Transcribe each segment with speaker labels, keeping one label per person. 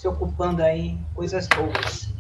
Speaker 1: se ocupando aí em coisas boas.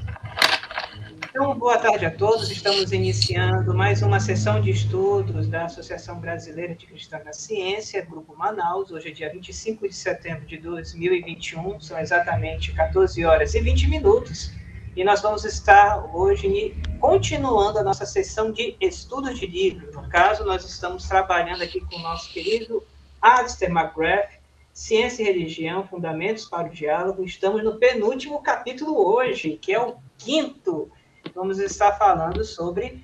Speaker 1: Então, boa tarde a todos. Estamos iniciando mais uma sessão de estudos da Associação Brasileira de Cristã na Ciência, Grupo Manaus. Hoje é dia 25 de setembro de 2021, são exatamente 14 horas e 20 minutos. E nós vamos estar hoje continuando a nossa sessão de estudos de livro. No caso, nós estamos trabalhando aqui com o nosso querido Alistair McGrath, Ciência e Religião, Fundamentos para o Diálogo. Estamos no penúltimo capítulo hoje, que é o 5º. Vamos estar falando sobre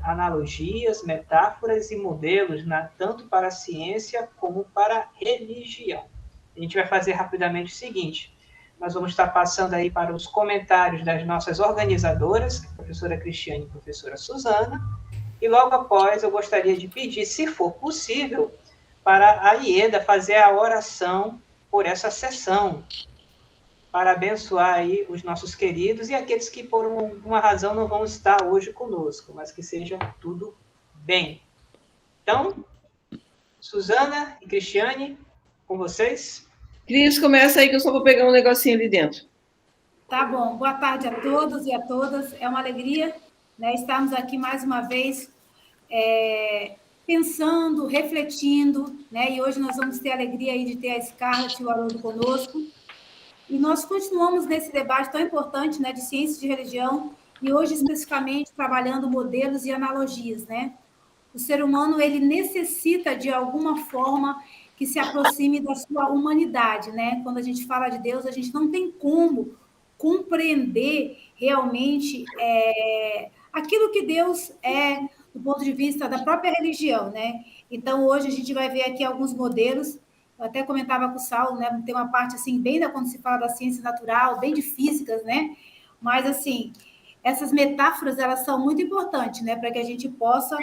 Speaker 1: analogias, metáforas e modelos, tanto para a ciência como para a religião. A gente vai fazer rapidamente o seguinte: nós vamos estar passando aí para os comentários das nossas organizadoras, a professora Cristiane e a professora Suzana, e logo após eu gostaria de pedir, se for possível, para a Ieda fazer a oração por essa sessão, para abençoar aí os nossos queridos e aqueles que por uma razão não vão estar hoje conosco, mas que seja tudo bem. Então, Suzana e Cristiane, com vocês.
Speaker 2: Cris, começa aí que eu só vou pegar um negocinho ali dentro.
Speaker 3: Tá bom. Boa tarde a todos e a todas. É uma alegria, né, estarmos aqui mais uma vez pensando, refletindo, né? E hoje nós vamos ter a alegria aí de ter a Scarlett e o Haroldo conosco. E nós continuamos nesse debate tão importante, né, de ciência e de religião, e hoje especificamente trabalhando modelos e analogias, né? O ser humano, ele necessita de alguma forma que se aproxime da sua humanidade, né? Quando a gente fala de Deus, a gente não tem como compreender realmente aquilo que Deus é do ponto de vista da própria religião, né? Então, hoje a gente vai ver aqui alguns modelos. Eu até comentava com o Saulo, né? Tem uma parte assim bem quando se fala da ciência natural, bem de físicas, né? Mas assim, essas metáforas, elas são muito importantes, né? Para que a gente possa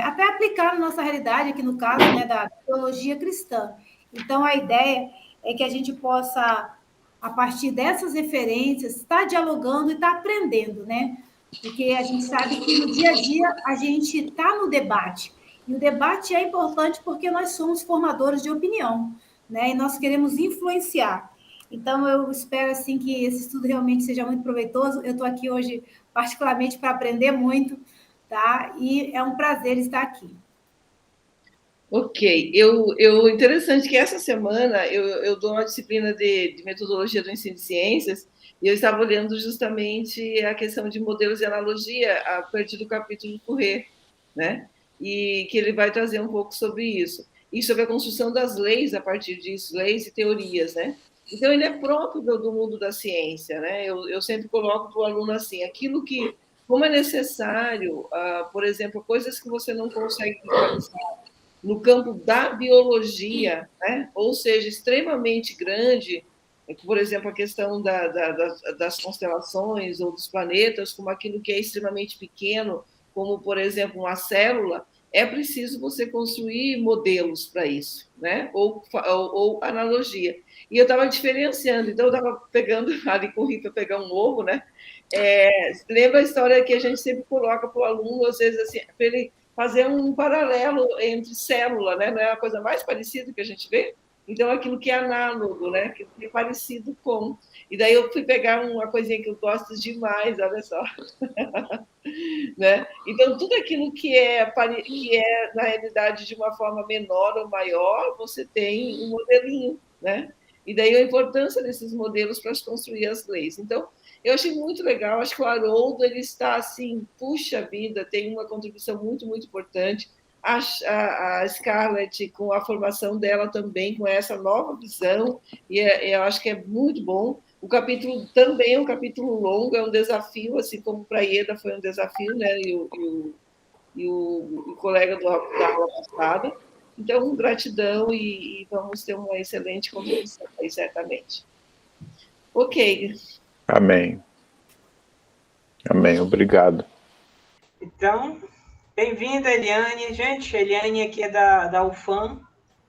Speaker 3: até aplicar na nossa realidade, aqui no caso, né, da teologia cristã. Então, a ideia é que a gente possa, a partir dessas referências, estar dialogando e estar aprendendo, né? Porque a gente sabe que no dia a dia a gente está no debate. E o debate é importante porque nós somos formadores de opinião, né? E nós queremos influenciar. Então, eu espero assim que esse estudo realmente seja muito proveitoso. Eu estou aqui hoje, particularmente, para aprender muito, tá? E é um prazer estar aqui.
Speaker 2: Ok. Interessante que essa semana eu dou uma disciplina de metodologia do ensino de ciências e eu estava olhando justamente a questão de modelos e analogia a partir do capítulo do Fourier, né? E que ele vai trazer um pouco sobre isso. E sobre a construção das leis a partir disso, leis e teorias, né? Então, ele é próprio do mundo da ciência, né? Eu sempre coloco para o aluno assim, aquilo que, como é necessário, por exemplo, coisas que você não consegue visualizar no campo da biologia, né? Ou seja, extremamente grande, por exemplo, a questão das constelações ou dos planetas, como aquilo que é extremamente pequeno, como, por exemplo, uma célula, é preciso você construir modelos para isso, né? Ou analogia. E eu estava diferenciando, então eu estava pegando ali com o Rio para pegar um ovo, né? Lembra a história que a gente sempre coloca para o aluno, às vezes, assim, para ele fazer um paralelo entre célula, né? Não é a coisa mais parecida que a gente vê? Então, aquilo que é análogo, né? Aquilo que é parecido com. E daí eu fui pegar uma coisinha que eu gosto demais, olha só. Né? Então, tudo aquilo que é, na realidade, de uma forma menor ou maior, você tem um modelinho, né? E daí a importância desses modelos para construir as leis. Então, eu achei muito legal, acho que o Haroldo, ele está assim, puxa vida, tem uma contribuição muito, muito importante. A Scarlett, com a formação dela também, com essa nova visão, e eu acho que é muito bom. O capítulo também é um capítulo longo, é um desafio, assim como para a Ieda foi um desafio, né? E o colega da aula passada. Então, gratidão e vamos ter uma excelente contribuição aí, certamente. Ok.
Speaker 4: Amém. Amém, obrigado.
Speaker 1: Então, bem-vinda, Eliane. Gente, a Eliane aqui é da UFAM,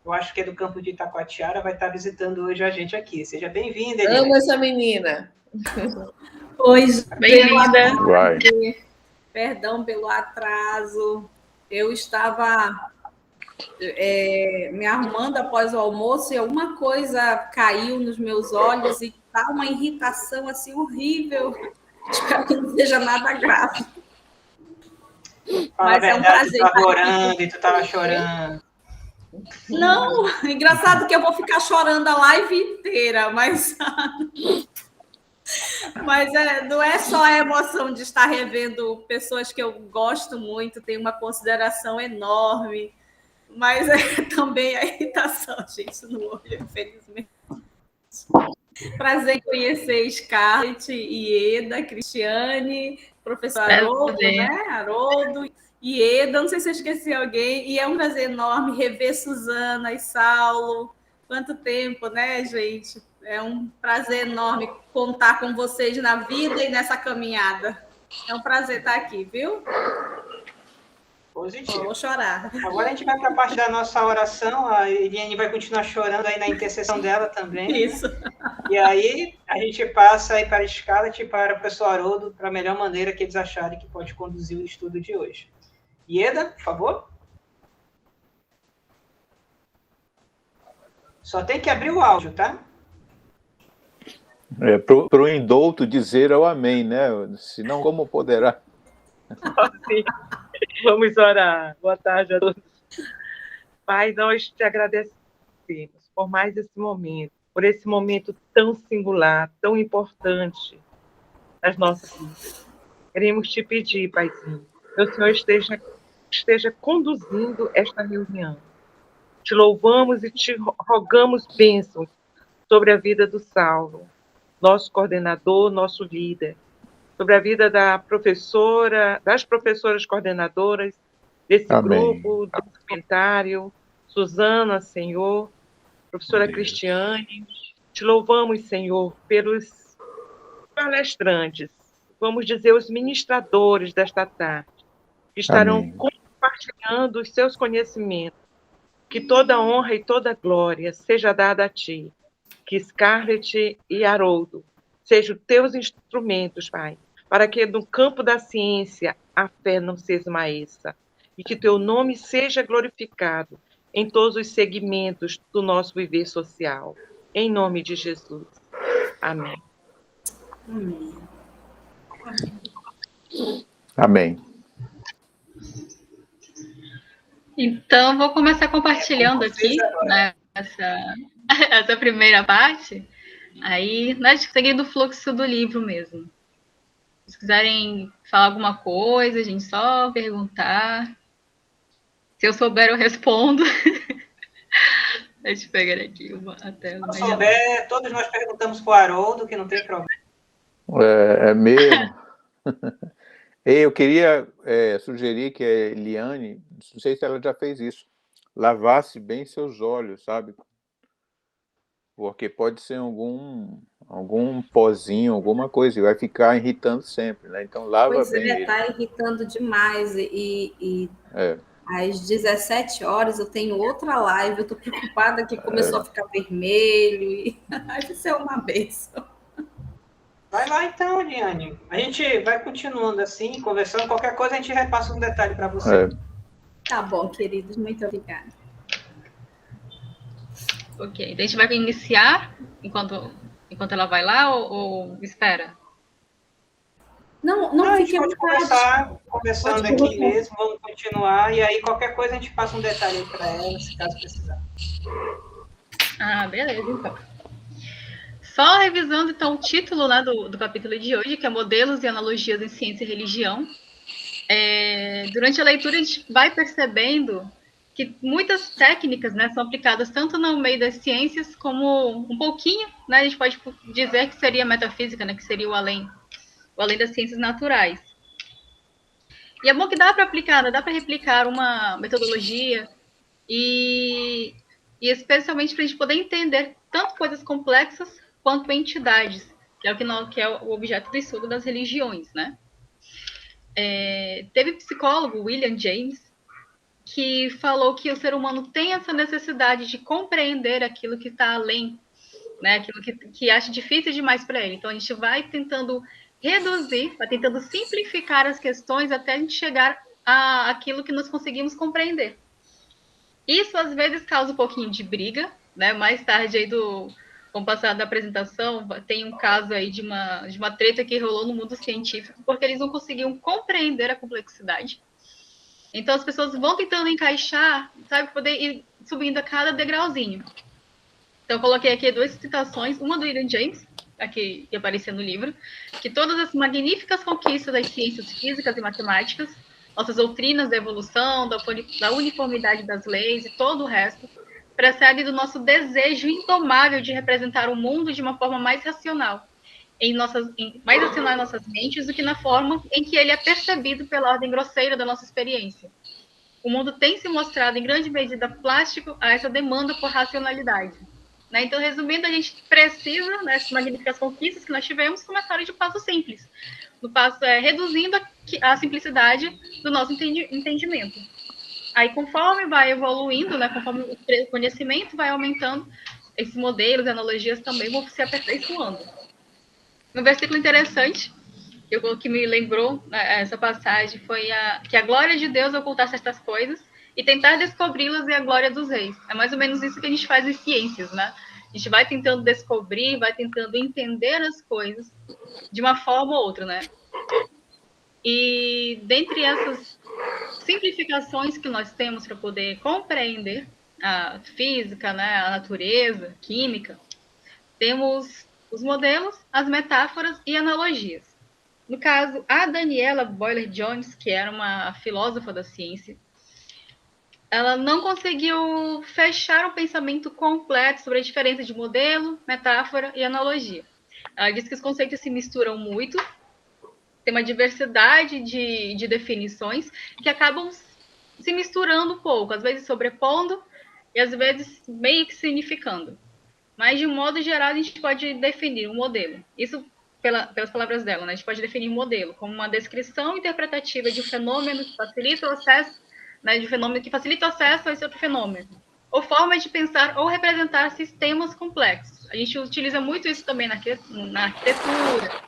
Speaker 1: eu acho que é do campo de Itacoatiara, vai estar visitando hoje a gente aqui. Seja bem-vinda, Eliane.
Speaker 2: Amo essa menina.
Speaker 5: Oi, bem-vinda.
Speaker 4: Vai.
Speaker 5: Perdão pelo atraso. Eu estava me arrumando após o almoço e alguma coisa caiu nos meus olhos e tá uma irritação assim horrível. Espero que não seja nada grave.
Speaker 1: Fala a verdade, tu tava orando e tu tava chorando.
Speaker 5: Não, engraçado que eu vou ficar chorando a live inteira, mas não é só a emoção de estar revendo pessoas que eu gosto muito, tenho uma consideração enorme, mas é também a irritação, gente, no olho, infelizmente. Prazer em conhecer Scarlett, Ieda, Cristiane, professor Haroldo, né? Haroldo, Ieda, não sei se eu esqueci alguém, e é um prazer enorme rever Suzana e Saulo. Quanto tempo, né, gente? É um prazer enorme contar com vocês na vida e nessa caminhada. É um prazer estar aqui, viu?
Speaker 1: Positivo.
Speaker 5: Vou chorar.
Speaker 1: Agora a gente vai para a parte da nossa oração. A Eliane vai continuar chorando aí na intercessão dela também.
Speaker 5: Isso.
Speaker 1: E aí a gente passa aí para a Scarlett e para o professor Haroldo, para a melhor maneira que eles acharem que pode conduzir o estudo de hoje. Ieda, por favor. Só tem que abrir o áudio, tá?
Speaker 4: Para o indouto dizer o amém, né? Senão, como poderá?
Speaker 6: Sim. Vamos orar. Boa tarde a todos. Pai, nós te agradecemos por mais esse momento, por esse momento tão singular, tão importante nas nossas vidas. Queremos te pedir, Paizinho, que o Senhor esteja conduzindo esta reunião. Te louvamos e te rogamos bênçãos sobre a vida do Saulo, nosso coordenador, nosso líder, sobre a vida da professora, das professoras coordenadoras desse
Speaker 4: Amém.
Speaker 6: grupo, do documentário, Suzana, Senhor, professora Cristiane. Te louvamos, Senhor, pelos palestrantes, vamos dizer, os ministradores desta tarde, que estarão
Speaker 4: Amém.
Speaker 6: compartilhando os seus conhecimentos. Que toda honra e toda glória seja dada a Ti. Que Scarlett e Haroldo sejam teus instrumentos, Pai, para que no campo da ciência a fé não se esmaeça e que teu nome seja glorificado em todos os segmentos do nosso viver social. Em nome de Jesus. Amém.
Speaker 4: Amém.
Speaker 7: Então, vou começar compartilhando aqui, né, essa primeira parte, aí, né, seguindo o fluxo do livro mesmo. Se quiserem falar alguma coisa, a gente só perguntar. Se eu souber, eu respondo. Deixa eu pegar aqui a tela.
Speaker 1: Se não souber, todos nós perguntamos para o Haroldo, que não tem problema.
Speaker 4: É mesmo. Eu queria sugerir que a Eliane, não sei se ela já fez isso, lavasse bem seus olhos, sabe? Porque pode ser algum pozinho, alguma coisa, e vai ficar irritando sempre, né? Então lava
Speaker 5: Pois
Speaker 4: bem.
Speaker 5: Está irritando demais. Às 17 horas eu tenho outra live, eu estou preocupada que começou a ficar vermelho, e isso é uma bênção.
Speaker 1: Vai lá então, Eliane. A gente vai continuando assim, conversando. Qualquer coisa a gente repassa um detalhe para você.
Speaker 5: Tá bom, queridos. Muito obrigada.
Speaker 7: Ok. Então a gente vai iniciar enquanto ela vai lá ou espera?
Speaker 5: Não
Speaker 1: a gente
Speaker 5: fique
Speaker 1: pode começar conversando aqui mesmo, vamos continuar. E aí qualquer coisa a gente passa um detalhe para ela, se caso precisar.
Speaker 7: Ah, beleza, então. Só revisando, então, o título, né, do capítulo de hoje, que é Modelos e Analogias em Ciência e Religião. Durante a leitura, a gente vai percebendo que muitas técnicas, né, são aplicadas tanto no meio das ciências, como um pouquinho, né, a gente pode dizer que seria a metafísica, né, que seria o além das ciências naturais. E é bom que dá para aplicar, né, dá para replicar uma metodologia e especialmente para a gente poder entender tanto coisas complexas quanto entidades, que é o objeto do estudo das religiões, né? Teve psicólogo, William James, que falou que o ser humano tem essa necessidade de compreender aquilo que está além, né? Aquilo que acha difícil demais para ele. Então, a gente vai tentando reduzir, vai tentando simplificar as questões até a gente chegar àquilo que nós conseguimos compreender. Isso, às vezes, causa um pouquinho de briga, né? Mais tarde, aí com o passar da apresentação, tem um caso aí de uma treta que rolou no mundo científico, porque eles não conseguiam compreender a complexidade. Então, as pessoas vão tentando encaixar, sabe, poder ir subindo a cada degrauzinho. Então, eu coloquei aqui 2 citações, uma do William James, aqui que aparecia no livro, que todas as magníficas conquistas das ciências físicas e matemáticas, nossas doutrinas da evolução, da uniformidade das leis e todo o resto, precede do nosso desejo indomável de representar o mundo de uma forma mais racional, mais racional em nossas mentes do que na forma em que ele é percebido pela ordem grosseira da nossa experiência. O mundo tem se mostrado, em grande medida, plástico a essa demanda por racionalidade. Né? Então, resumindo, a gente precisa, nessas magníficas conquistas que nós tivemos, começar de passo simples. No passo reduzindo a simplicidade do nosso entendimento. Aí, conforme vai evoluindo, né, conforme o conhecimento vai aumentando, esses modelos e analogias também vão se aperfeiçoando. Um versículo interessante, que me lembrou essa passagem, foi que a glória de Deus ocultasse estas coisas e tentar descobri-las é a glória dos reis. É mais ou menos isso que a gente faz em ciências, né? A gente vai tentando descobrir, vai tentando entender as coisas de uma forma ou outra, né? E dentre essas simplificações que nós temos para poder compreender a física, né, a natureza, a química, temos os modelos, as metáforas e analogias. No caso, a Daniela Boyle Jones, que era uma filósofa da ciência, ela não conseguiu fechar um pensamento completo sobre a diferença de modelo, metáfora e analogia. Ela diz que os conceitos se misturam muito, tem uma diversidade de definições que acabam se misturando um pouco, às vezes sobrepondo e às vezes meio que significando. Mas, de um modo geral, a gente pode definir um modelo. Isso pelas palavras dela, né? A gente pode definir um modelo como uma descrição interpretativa de um fenômeno que facilita o acesso, né, de um fenômeno que facilita o acesso a esse outro fenômeno, ou forma de pensar ou representar sistemas complexos. A gente utiliza muito isso também na arquitetura,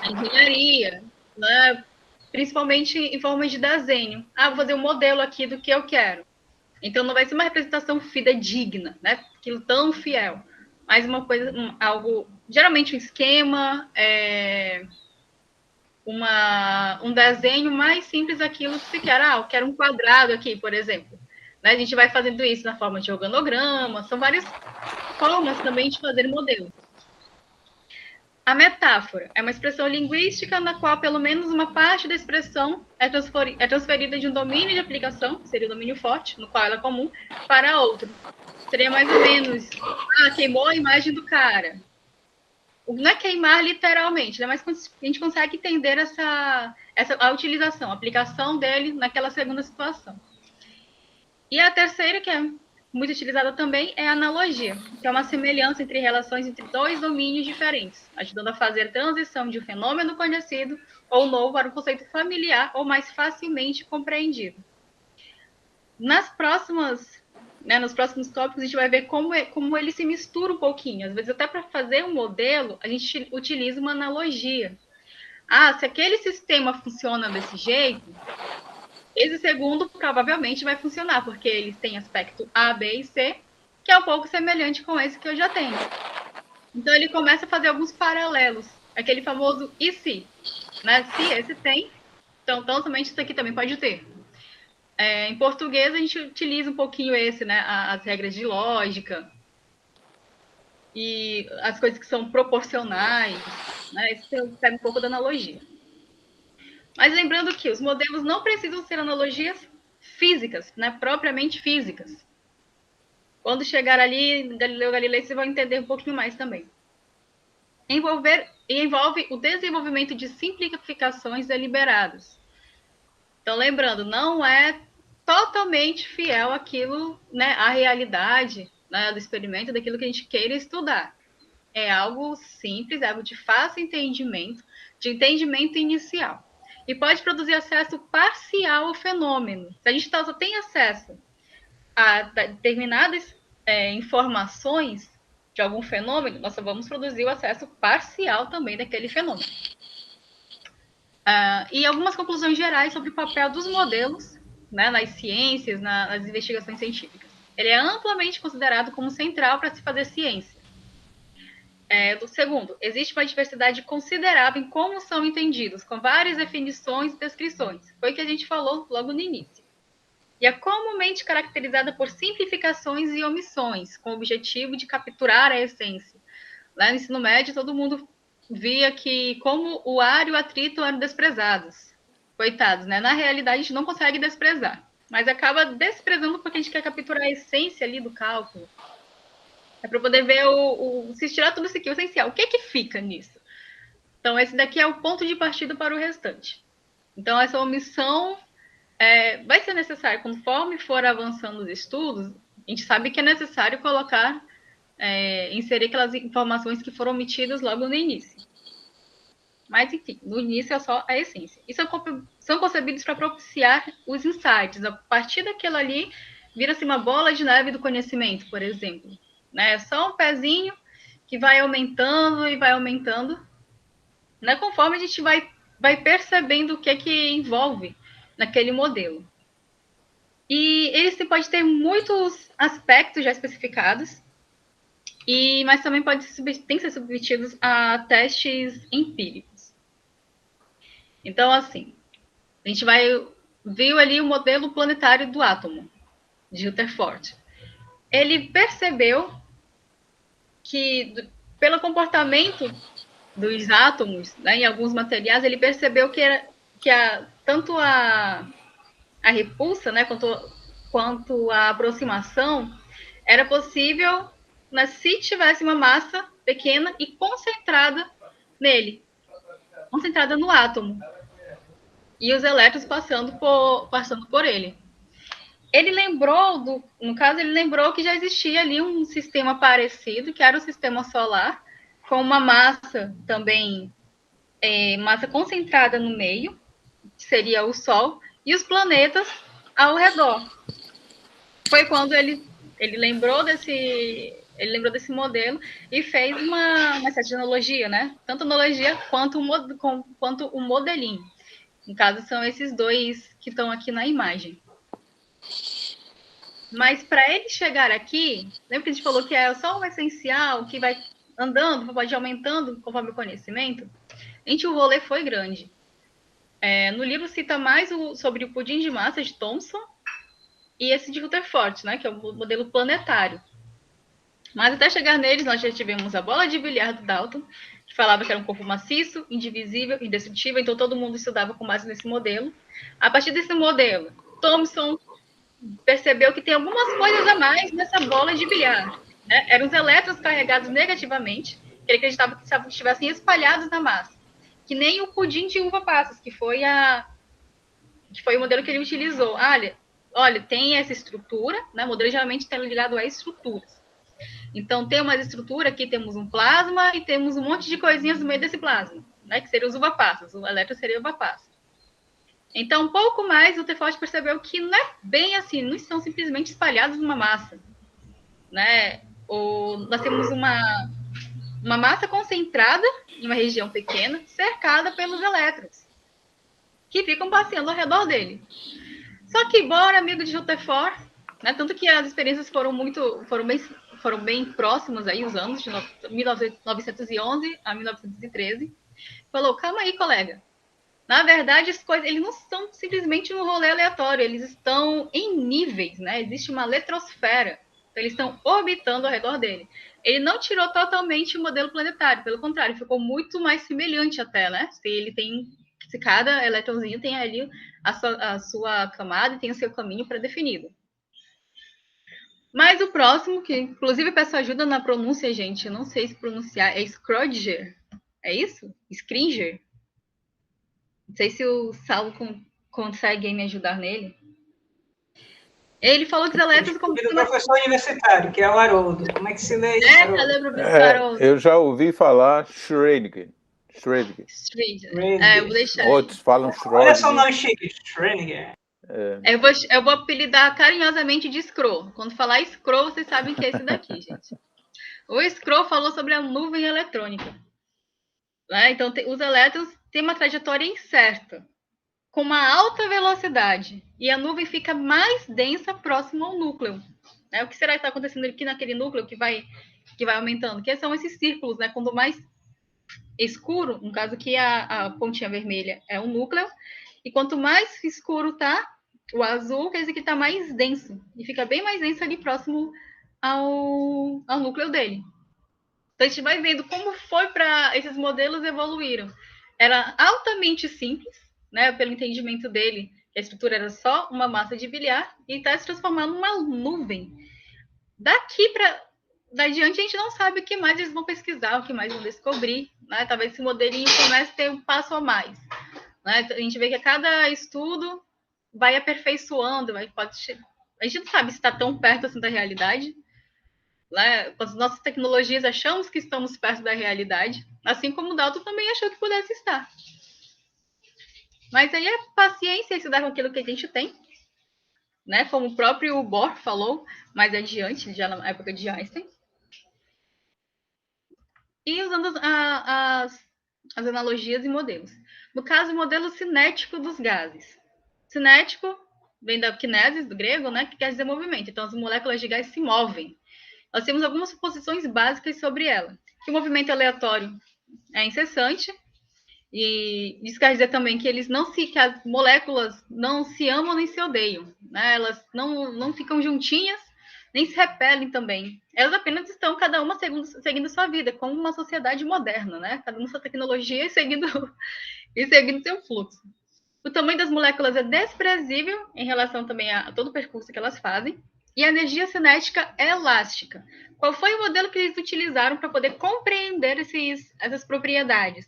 Speaker 7: na engenharia, né? Principalmente em forma de desenho. Vou fazer um modelo aqui do que eu quero. Então, não vai ser uma representação fidedigna, né? Aquilo tão fiel. Mas uma coisa, algo, geralmente um esquema, um desenho mais simples daquilo que se quer. Eu quero um quadrado aqui, por exemplo. Né? A gente vai fazendo isso na forma de organograma, são várias formas também de fazer modelo. A metáfora é uma expressão linguística na qual pelo menos uma parte da expressão é transferida de um domínio de aplicação, que seria o domínio forte, no qual ela é comum, para outro. Seria mais ou menos, queimou a imagem do cara. Não é queimar literalmente, né? Mas a gente consegue entender a utilização, a aplicação dele naquela segunda situação. E a terceira, que é muito utilizada também, é a analogia, que é uma semelhança entre relações entre 2 domínios diferentes, ajudando a fazer a transição de um fenômeno conhecido ou novo para um conceito familiar ou mais facilmente compreendido. Nos próximos tópicos, a gente vai ver como ele se mistura um pouquinho. Às vezes, até para fazer um modelo, a gente utiliza uma analogia. Se aquele sistema funciona desse jeito, esse segundo provavelmente vai funcionar, porque eles têm aspecto A, B e C, que é um pouco semelhante com esse que eu já tenho. Então, ele começa a fazer alguns paralelos. Aquele famoso e se. Né? Se esse tem, então somente isso aqui também pode ter. Em português, a gente utiliza um pouquinho esse, né? As regras de lógica e as coisas que são proporcionais. Né? Isso pega um pouco da analogia. Mas lembrando que os modelos não precisam ser analogias físicas, né? Propriamente físicas. Quando chegar ali, Galileu Galilei, vocês vão entender um pouquinho mais também. Envolve o desenvolvimento de simplificações deliberadas. Então, lembrando, não é totalmente fiel àquilo, né, à realidade, né, do experimento, daquilo que a gente queira estudar. É algo simples, é algo de fácil entendimento, de entendimento inicial. E pode produzir acesso parcial ao fenômeno. Se a gente só tem acesso a determinadas informações de algum fenômeno, nós só vamos produzir o acesso parcial também daquele fenômeno. E algumas conclusões gerais sobre o papel dos modelos, né, nas ciências, nas investigações científicas. Ele é amplamente considerado como central para se fazer ciência. Do segundo, existe uma diversidade considerável em como são entendidos, com várias definições e descrições. Foi o que a gente falou logo no início. E é comumente caracterizada por simplificações e omissões, com o objetivo de capturar a essência. Lá no ensino médio, todo mundo via que como o ar e o atrito eram desprezados. Coitados, né? Na realidade, a gente não consegue desprezar, mas acaba desprezando porque a gente quer capturar a essência ali do cálculo. É para poder ver se tirar tudo isso aqui, o essencial. O que fica nisso? Então, esse daqui é o ponto de partida para o restante. Então, essa omissão vai ser necessário, conforme for avançando os estudos, a gente sabe que é necessário colocar, inserir aquelas informações que foram omitidas logo no início. Mas, enfim, no início é só a essência. E são concebidos para propiciar os insights. A partir daquilo ali, vira-se uma bola de neve do conhecimento, por exemplo. É só um pezinho que vai aumentando e vai aumentando, né, conforme a gente vai percebendo o que envolve naquele modelo. E ele pode ter muitos aspectos já especificados, mas também tem que ser submetidos a testes empíricos. Então, assim, a gente viu ali o modelo planetário do átomo, de Rutherford. Ele percebeu que, pelo comportamento dos átomos, né, em alguns materiais, ele percebeu que tanto a repulsa, né, quanto a aproximação era possível, né, se tivesse uma massa pequena e concentrada nele, concentrada no átomo, e os elétrons passando por ele. Ele lembrou, no caso, ele lembrou que já existia ali um sistema parecido, que era o sistema solar, com uma massa também, massa concentrada no meio, que seria o Sol, e os planetas ao redor. Foi quando ele lembrou desse modelo e fez uma certa analogia, né? Tanto analogia quanto o modelinho. No caso, são esses dois que estão aqui na imagem. Mas para ele chegar aqui, lembra que a gente falou que é só o essencial, que vai andando, pode ir aumentando conforme o conhecimento? O rolê foi grande. No livro cita mais sobre o pudim de massa de Thomson e esse de Rutherford, né, que é o modelo planetário. Mas até chegar neles, nós já tivemos a bola de bilhar do Dalton, que falava que era um corpo maciço, indivisível, indestrutível, então todo mundo estudava com base nesse modelo. A partir desse modelo, Thomson percebeu que tem algumas coisas a mais nessa bola de bilhar. Né? Eram os elétrons carregados negativamente, que ele acreditava que estivessem espalhados na massa. Que nem o pudim de uva passas, que foi o modelo que ele utilizou. Olha, tem essa estrutura, né? O modelo geralmente está ligado a estruturas. Então, tem uma estrutura, aqui temos um plasma e temos um monte de coisinhas no meio desse plasma, né? Que seriam os uva passas, o elétron seria uva passa. Então, um pouco mais, o Rutherford percebeu que não é bem assim, não estão simplesmente espalhados numa massa. Né? Nós temos uma massa concentrada em uma região pequena, cercada pelos elétrons, que ficam passeando ao redor dele. Só que, embora amigo de Rutherford, né, tanto que as experiências foram bem próximas aí, os anos de 1911 a 1913, falou, calma aí, colega. Na verdade, as coisas, eles não estão simplesmente num rolê aleatório, eles estão em níveis, né? Existe uma eletrosfera, então eles estão orbitando ao redor dele. Ele não tirou totalmente o modelo planetário, pelo contrário, ficou muito mais semelhante até, né? Se cada eletrãozinho tem ali a sua camada e tem o seu caminho pré-definido. Mas o próximo, que inclusive peço ajuda na pronúncia, gente, eu não sei se pronunciar, é Schrödinger, é isso? Schrödinger? Não sei se o Saulo consegue me ajudar nele. Ele falou que os elétrons...
Speaker 1: O professor universitário, que é o Haroldo. Como é que se lê isso, Haroldo?
Speaker 7: Cadê o professor Haroldo?
Speaker 4: Eu já ouvi falar Schrödinger.
Speaker 7: Eu vou deixar.
Speaker 4: Outros falam Schrödinger.
Speaker 1: Olha só o nome chique, Schrödinger.
Speaker 7: Eu vou apelidar carinhosamente de Scro. Quando falar Scro, vocês sabem que é esse daqui, gente. O Scro falou sobre a nuvem eletrônica. Né? Então, os elétrons têm uma trajetória incerta, com uma alta velocidade, e a nuvem fica mais densa próximo ao núcleo. O que será que está acontecendo aqui naquele núcleo que vai que vai aumentando, que são esses círculos, né? Quanto mais escuro, no caso aqui a pontinha vermelha é o núcleo, e quanto mais escuro tá o azul, quer dizer que tá mais denso, e fica bem mais denso ali próximo ao núcleo dele. Então a gente vai vendo como foi para esses modelos evoluíram. Era altamente simples, né, pelo entendimento dele, a estrutura era só uma massa de bilhar e está se transformando numa nuvem. Daqui para adiante, a gente não sabe o que mais eles vão pesquisar, o que mais vão descobrir, né? Talvez esse modelinho comece a ter um passo a mais. Né? A gente vê que a cada estudo vai aperfeiçoando, a gente não sabe se está tão perto assim da realidade, né? Com as nossas tecnologias achamos que estamos perto da realidade, assim como o Dalton também achou que pudesse estar. Mas aí é paciência e estudar com aquilo que a gente tem, né? Como o próprio Bohr falou mais adiante, já na época de Einstein. E usando as analogias e modelos. No caso, o modelo cinético dos gases. Cinético vem da kinesis, do grego, né? Que quer dizer movimento. Então, as moléculas de gás se movem. Nós temos algumas suposições básicas sobre ela. Que o movimento aleatório é incessante, e isso quer dizer também que que as moléculas não se amam nem se odeiam, né? Elas não ficam juntinhas, nem se repelem também. Elas apenas estão, cada uma seguindo sua vida, como uma sociedade moderna, né? Cada uma sua tecnologia e seguindo seu fluxo. O tamanho das moléculas é desprezível em relação também a todo o percurso que elas fazem. E a energia cinética é elástica. Qual foi o modelo que eles utilizaram para poder compreender essas propriedades?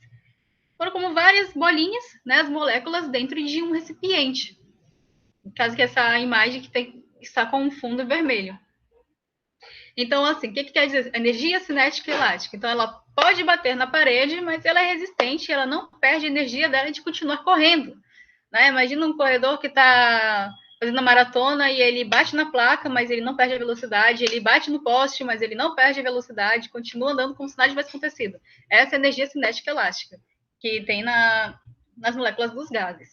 Speaker 7: Foram como várias bolinhas, né, as moléculas dentro de um recipiente. No caso que essa imagem que está com um fundo vermelho. Então, assim, o que quer dizer? Energia cinética elástica. Então, ela pode bater na parede, mas ela é resistente, ela não perde a energia dela de continuar correndo. Né? Imagina um corredor que está fazendo a maratona e ele bate na placa, mas ele não perde a velocidade, ele bate no poste, mas ele não perde a velocidade, continua andando como se nada tivesse acontecido. Essa é a energia cinética elástica que tem nas moléculas dos gases.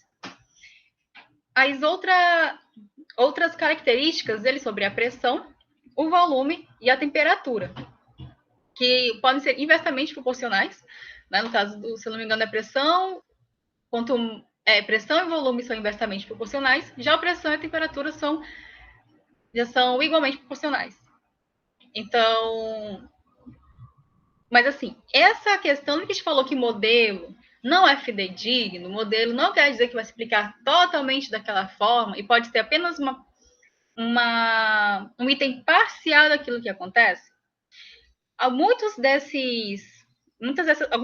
Speaker 7: As outras características dele sobre a pressão, o volume e a temperatura, que podem ser inversamente proporcionais, né? No caso, se eu não me engano, pressão e volume são inversamente proporcionais, já a pressão e a temperatura já são igualmente proporcionais. Então, mas assim, essa questão que a gente falou que modelo não é fidedigno, modelo não quer dizer que vai explicar totalmente daquela forma e pode ter apenas um item parcial daquilo que acontece. Algumas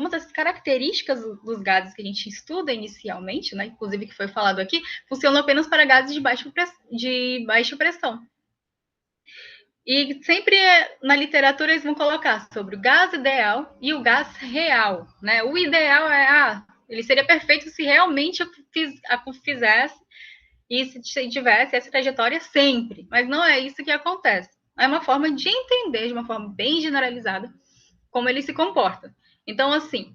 Speaker 7: dessas características dos gases que a gente estuda inicialmente, né, inclusive que foi falado aqui, funcionam apenas para gases de baixa pressão. E sempre na literatura eles vão colocar sobre o gás ideal e o gás real, né? O ideal ele seria perfeito se realmente fizesse e se tivesse essa trajetória sempre, mas não é isso que acontece. É uma forma de entender, de uma forma bem generalizada, como ele se comporta. Então, assim,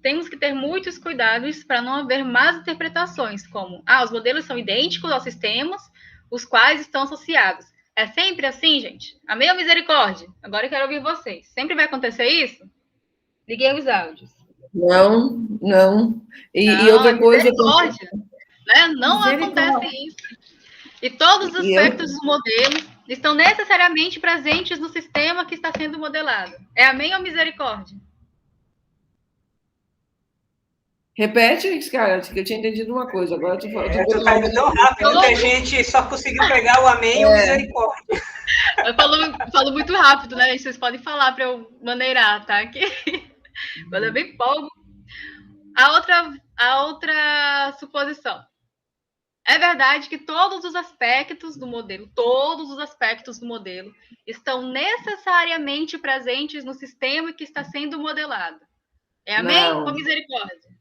Speaker 7: temos que ter muitos cuidados para não haver más interpretações, como, os modelos são idênticos aos sistemas, os quais estão associados. É sempre assim, gente? Amém ou misericórdia? Agora eu quero ouvir vocês. Sempre vai acontecer isso? Liguei os áudios.
Speaker 2: Não. E outra coisa...
Speaker 7: Misericórdia. Né? Não acontece isso. E todos os aspectos do modelo estão necessariamente presentes no sistema que está sendo modelado. É amém ou misericórdia?
Speaker 2: Repete, cara, que eu tinha entendido uma coisa. Agora tu
Speaker 1: tá indo tão rápido que a gente só conseguiu pegar o amém e o misericórdia.
Speaker 7: Eu falo muito rápido, né? Vocês podem falar para eu maneirar, tá? Quando eu me empolgo. A outra suposição. É verdade que todos os aspectos do modelo estão necessariamente presentes no sistema que está sendo modelado. É amém ou misericórdia?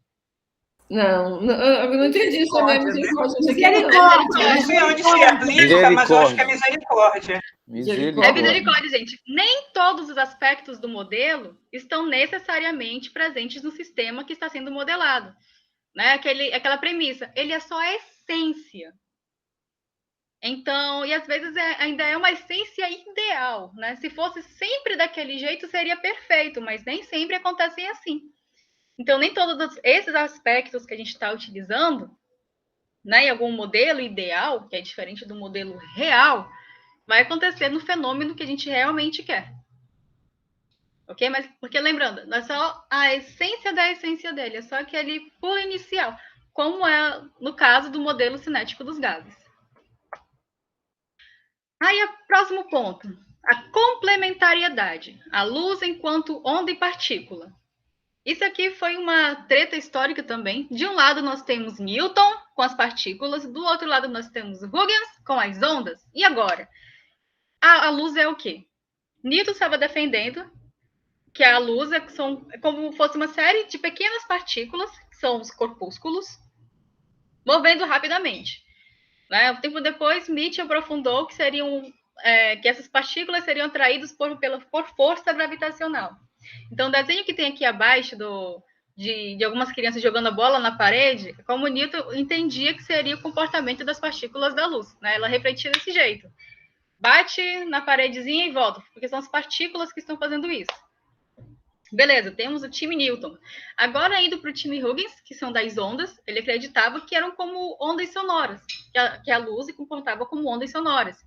Speaker 2: Não, eu não entendi isso também.
Speaker 1: Misericórdia. Não sei onde se aplica, mas eu acho que é misericórdia.
Speaker 7: É misericórdia, gente. Nem todos os aspectos do modelo estão necessariamente presentes no sistema que está sendo modelado. Né? Aquela premissa. Ele é só a essência. Então, e às vezes ainda é uma essência ideal, né? Se fosse sempre daquele jeito, seria perfeito, mas nem sempre acontecem assim. Então, nem todos esses aspectos que a gente está utilizando, né, em algum modelo ideal, que é diferente do modelo real, vai acontecer no fenômeno que a gente realmente quer. Ok? Mas, porque lembrando, não é só a essência da essência dele, é só aquele por inicial, como é no caso do modelo cinético dos gases. Aí, o próximo ponto, a complementariedade, a luz enquanto onda e partícula. Isso aqui foi uma treta histórica também. De um lado nós temos Newton com as partículas, do outro lado nós temos Huygens com as ondas. E agora? A luz é o quê? Newton estava defendendo que a luz é como fosse uma série de pequenas partículas, que são os corpúsculos, movendo rapidamente. Né? Um tempo depois, Mitchell aprofundou que que essas partículas seriam atraídas por força gravitacional. Então, o desenho que tem aqui abaixo de algumas crianças jogando a bola na parede, como Newton entendia que seria o comportamento das partículas da luz. Né? Ela refletia desse jeito. Bate na paredezinha e volta, porque são as partículas que estão fazendo isso. Beleza, temos o time Newton. Agora, indo para o time Huygens, que são das ondas, ele acreditava que eram como ondas sonoras, que a luz se comportava como ondas sonoras.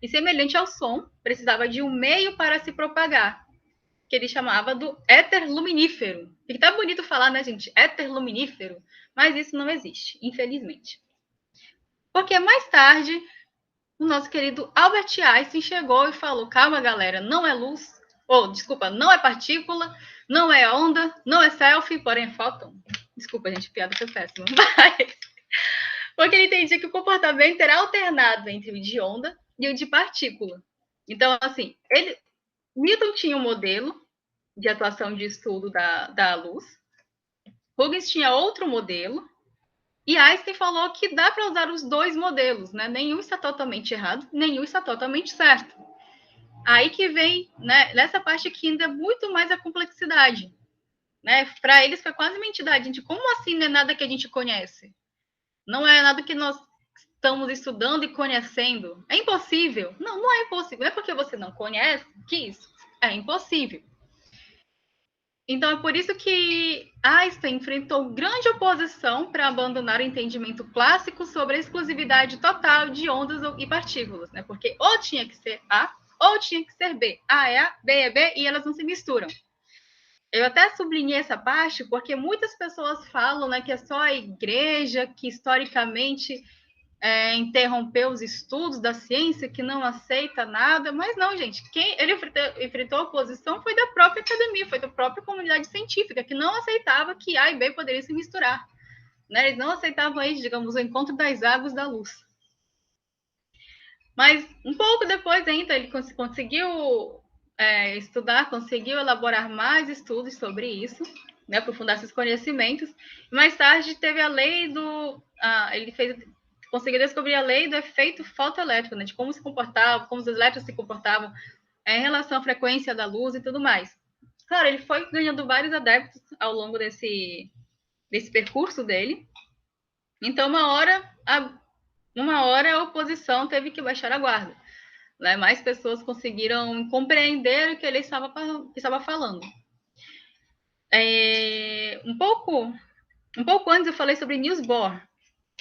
Speaker 7: E semelhante ao som, precisava de um meio para se propagar, que ele chamava do éter luminífero. E tá bonito falar, né, gente? Éter luminífero, mas isso não existe, infelizmente. Porque mais tarde, o nosso querido Albert Einstein chegou e falou: calma, galera, não é luz, desculpa, não é partícula, não é onda, não é selfie, porém é fóton. Desculpa, gente, piada foi péssima. Mas... porque ele entendia que o comportamento era alternado entre o de onda e o de partícula. Então, assim, Newton tinha um modelo de atuação de estudo da luz, Huygens tinha outro modelo, e Einstein falou que dá para usar os dois modelos, né? Nenhum está totalmente errado, nenhum está totalmente certo. Aí que vem, né, nessa parte que ainda é muito mais a complexidade. Né? Para eles foi quase uma entidade. Gente, como assim não é nada que a gente conhece? Não é nada que nós estamos estudando e conhecendo. É impossível. Não, não é impossível. Não é porque você não conhece que isso é impossível. Então, é por isso que Einstein enfrentou grande oposição para abandonar o entendimento clássico sobre a exclusividade total de ondas e partículas, né? Porque ou tinha que ser A, ou tinha que ser B. A é A, B é B, e elas não se misturam. Eu até sublinhei essa parte porque muitas pessoas falam, né, que é só a igreja que historicamente interrompeu os estudos da ciência, que não aceita nada, mas não, gente, quem ele enfrentou a oposição foi da própria academia, foi da própria comunidade científica, que não aceitava que A e B poderiam se misturar. Né? Eles não aceitavam aí, digamos, o encontro das águas da luz. Mas um pouco depois ainda, ele conseguiu estudar, conseguiu elaborar mais estudos sobre isso, né, aprofundar seus conhecimentos. Mais tarde teve a lei ele conseguiu descobrir a lei do efeito fotoelétrico, né, de como se comportava, como os elétrons se comportavam em relação à frequência da luz e tudo mais. Claro, ele foi ganhando vários adeptos ao longo desse percurso dele. Então, uma hora a oposição teve que baixar a guarda. Né? Mais pessoas conseguiram compreender o que ele estava falando. Um pouco antes eu falei sobre Niels Bohr,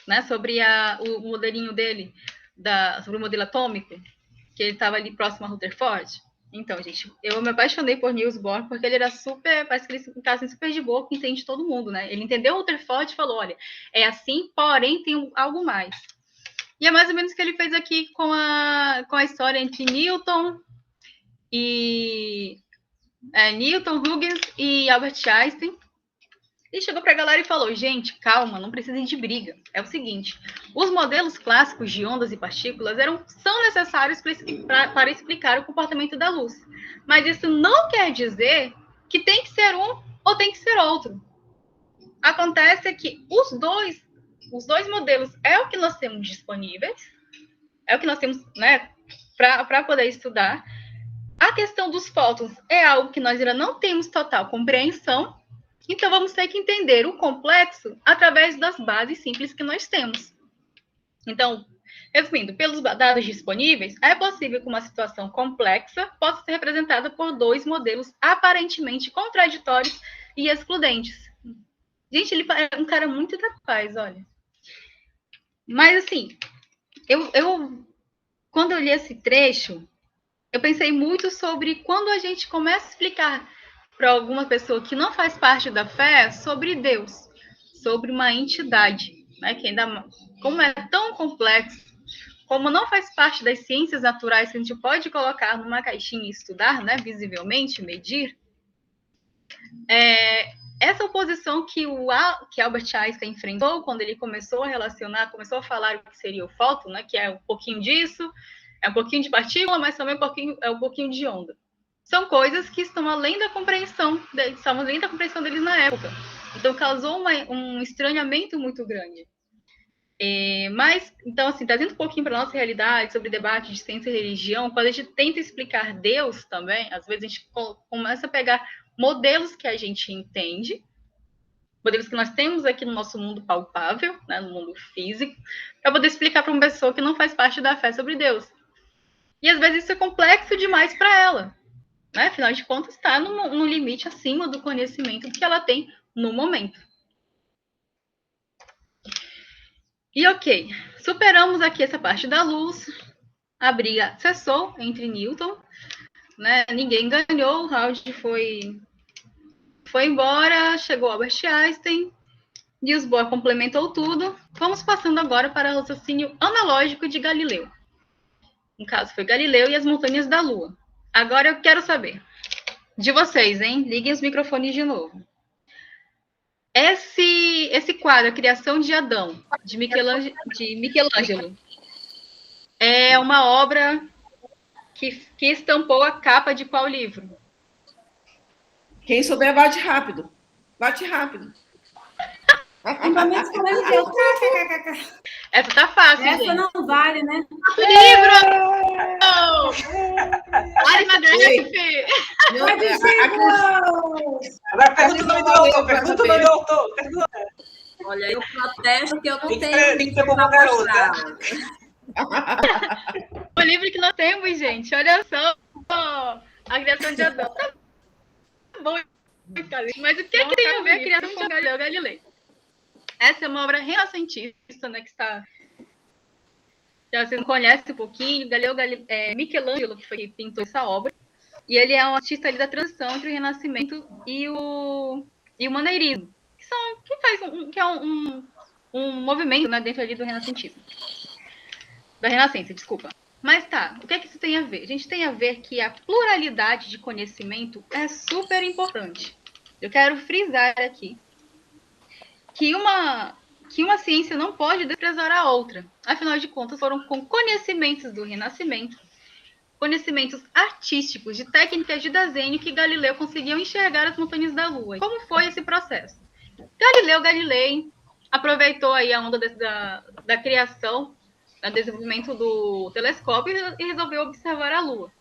Speaker 7: né? Sobre o modelinho dele, sobre o modelo atômico, que ele estava ali próximo a Rutherford. Então, gente, eu me apaixonei por Niels Bohr, porque ele era parece que ele um cara assim, super de boa, que entende todo mundo, né? Ele entendeu o Rutherford e falou, olha, é assim, porém tem algo mais. E é mais ou menos o que ele fez aqui com a história entre Newton, Huygens e Albert Einstein. E chegou para a galera e falou, gente, calma, não precisa de briga. É o seguinte, os modelos clássicos de ondas e partículas são necessários para explicar o comportamento da luz. Mas isso não quer dizer que tem que ser um ou tem que ser outro. Acontece que os dois modelos é o que nós temos disponíveis, é o que nós temos, né, para poder estudar. A questão dos fótons é algo que nós ainda não temos total compreensão, então vamos ter que entender o complexo através das bases simples que nós temos. Então, Resumindo, pelos dados disponíveis, é possível que uma situação complexa possa ser representada por dois modelos aparentemente contraditórios e excludentes. Gente, ele é um cara muito capaz, olha. Mas, assim, quando eu li esse trecho, eu pensei muito sobre quando a gente começa a explicar para alguma pessoa que não faz parte da fé sobre Deus, sobre uma entidade, né, que ainda, como é tão complexo, como não faz parte das ciências naturais que a gente pode colocar numa caixinha e estudar, né, visivelmente, medir, essa oposição que Albert Einstein enfrentou quando ele começou a relacionar, começou a falar o que seria o fóton, né, que é um pouquinho disso, é um pouquinho de partícula, mas também é um pouquinho de onda. São coisas que estão além da compreensão deles na época. Então, causou um estranhamento muito grande. Mas, então, assim, trazendo um pouquinho para a nossa realidade sobre debate de ciência e religião, quando a gente tenta explicar Deus também, às vezes a gente começa a pegar modelos que a gente entende, modelos que nós temos aqui no nosso mundo palpável, né, no mundo físico, para poder explicar para uma pessoa que não faz parte da fé sobre Deus. E, às vezes, isso é complexo demais para ela. Né? Afinal de contas, está no limite acima do conhecimento que ela tem no momento. E ok, superamos aqui essa parte da luz, a briga cessou entre Newton, né? Ninguém ganhou, o round foi embora, chegou Albert Einstein, Niels Bohr complementou tudo. Vamos passando agora para o raciocínio analógico de Galileu. No caso, foi Galileu e as montanhas da Lua. Agora eu quero saber de vocês, hein? Liguem os microfones de novo. Esse quadro, A Criação de Adão, de Michelangelo, é uma obra que estampou a capa de qual livro?
Speaker 2: Quem souber, bate rápido. Bate rápido.
Speaker 3: Fundamentos Deus.
Speaker 7: Essa tá fácil,
Speaker 3: Essa
Speaker 7: gente.
Speaker 3: não vale, né?
Speaker 7: Livro! Olha, Madeleine!
Speaker 1: Agora pergunta o nome do autor, pergunta o nome do autor.
Speaker 5: Olha, eu protesto que eu não
Speaker 1: Tem
Speaker 5: tenho
Speaker 1: que ter como garota.
Speaker 7: O livro que nós temos, gente, olha só. A Criação de Adão. Tá bom, mas o que tem a ver a criação de Galileu Galilei? Essa é uma obra renascentista, né, que está... Já você conhece um pouquinho, Michelangelo, que foi quem pintou essa obra, e ele é um artista ali da transição entre o Renascimento e o Maneirismo, que é um movimento, né, dentro ali do renascentismo. Da Renascença, desculpa. Mas tá, o que é que isso tem a ver? A gente tem a ver que a pluralidade de conhecimento é super importante. Eu quero frisar aqui que uma ciência não pode desprezar a outra. Afinal de contas, foram com conhecimentos do Renascimento, conhecimentos artísticos, de técnicas de desenho, que Galileu conseguiu enxergar as montanhas da Lua. E como foi esse processo? Galileu Galilei aproveitou aí a onda da criação, do desenvolvimento do telescópio e resolveu observar a Lua.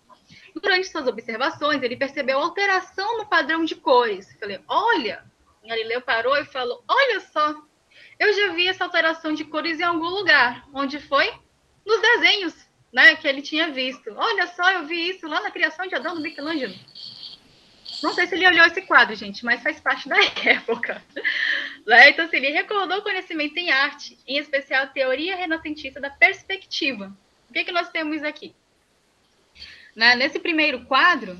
Speaker 7: Durante suas observações, ele percebeu alteração no padrão de cores. Falei, olha... Galileu parou e falou, olha só, eu já vi essa alteração de cores em algum lugar. Onde foi? Nos desenhos, né, que ele tinha visto. Olha só, eu vi isso lá na Criação de Adão, do Michelangelo. Não sei se ele olhou esse quadro, gente, mas faz parte da época. Então, assim, ele recordou o conhecimento em arte, em especial a teoria renascentista da perspectiva. O que nós temos aqui? Nesse primeiro quadro,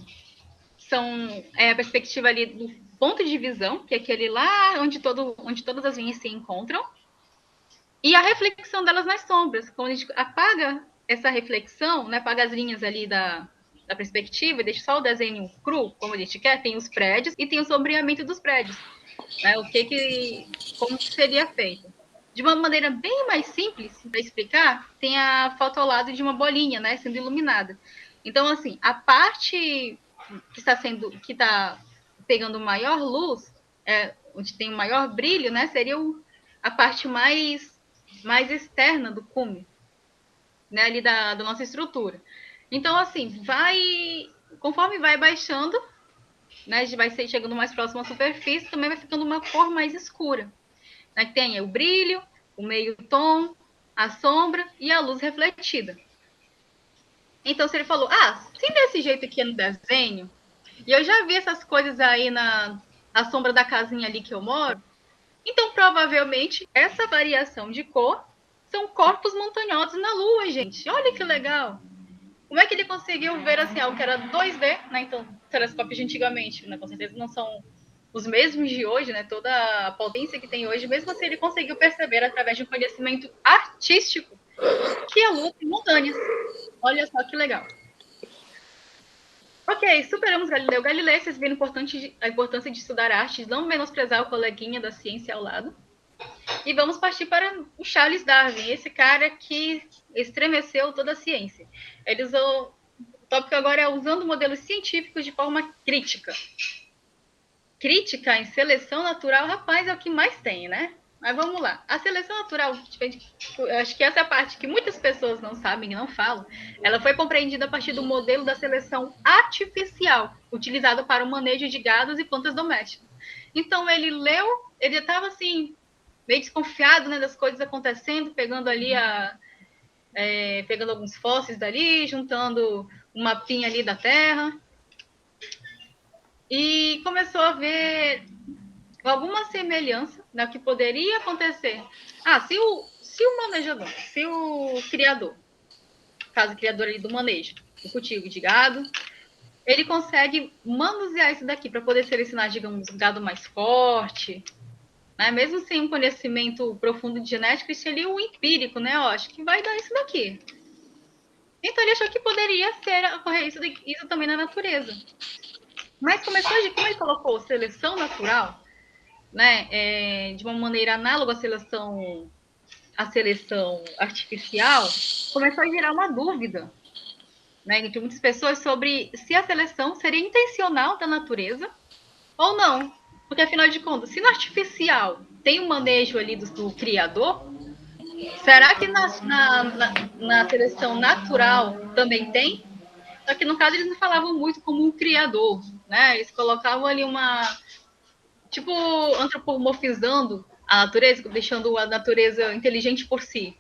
Speaker 7: a perspectiva ali do ponto de visão, que é aquele lá onde todas as linhas se encontram, e a reflexão delas nas sombras. Quando a gente apaga essa reflexão, né, apaga as linhas ali da perspectiva e deixa só o desenho cru, como a gente quer, tem os prédios e tem o sombreamento dos prédios. Né, como seria feito. De uma maneira bem mais simples, para explicar, tem a foto ao lado de uma bolinha, né, sendo iluminada. Então, assim, a parte que está pegando maior luz, onde tem o maior brilho, né, seria a parte mais externa do cume, né, ali da nossa estrutura. Então, assim, conforme vai baixando, né, vai chegando mais próximo à superfície, também vai ficando uma cor mais escura. Né, tem o brilho, o meio tom, a sombra e a luz refletida. Então, se ele falou, se desse jeito aqui no desenho, e eu já vi essas coisas aí na sombra da casinha ali que eu moro, então, provavelmente, essa variação de cor são corpos montanhosos na Lua, gente. Olha que legal. Como é que ele conseguiu ver assim, algo que era 2D, né? Então, telescópios de antigamente, né? Com certeza não são os mesmos de hoje, né? Toda a potência que tem hoje, mesmo assim ele conseguiu perceber através de um conhecimento artístico que a Lua tem montanhas. Olha só que legal. Ok, superamos Galileu Galilei, vocês viram a importância de estudar arte, de não menosprezar o coleguinha da ciência ao lado. E vamos partir para o Charles Darwin, esse cara que estremeceu toda a ciência. Ele usou, o tópico agora é usando modelos científicos de forma crítica. Crítica em seleção natural, rapaz, é o que mais tem, né? Mas vamos lá. A seleção natural, eu acho que essa é a parte que muitas pessoas não sabem e não falam, ela foi compreendida a partir do modelo da seleção artificial, utilizado para o manejo de gados e plantas domésticas. Então, ele estava assim, meio desconfiado, né, das coisas acontecendo, pegando ali pegando alguns fósseis dali, juntando um mapinha ali da Terra, e começou a ver alguma semelhança, né, que poderia acontecer. Se o manejador, se o criador, caso criador ali do manejo, do cultivo de gado, ele consegue manusear isso daqui para poder selecionar, digamos, um gado mais forte, né? Mesmo sem um conhecimento profundo de genética, isso ali é o empírico, né? Eu acho que vai dar isso daqui. Então ele achou que poderia ocorrer isso também na natureza. Mas como ele colocou seleção natural, né, de uma maneira análoga à seleção artificial, começou a gerar uma dúvida, né, entre muitas pessoas sobre se a seleção seria intencional da natureza ou não. Porque, afinal de contas, se no artificial tem um manejo ali do criador, será que na seleção natural também tem? Só que, no caso, eles não falavam muito como um criador, né? Eles colocavam ali antropomorfizando a natureza, deixando a natureza inteligente por si.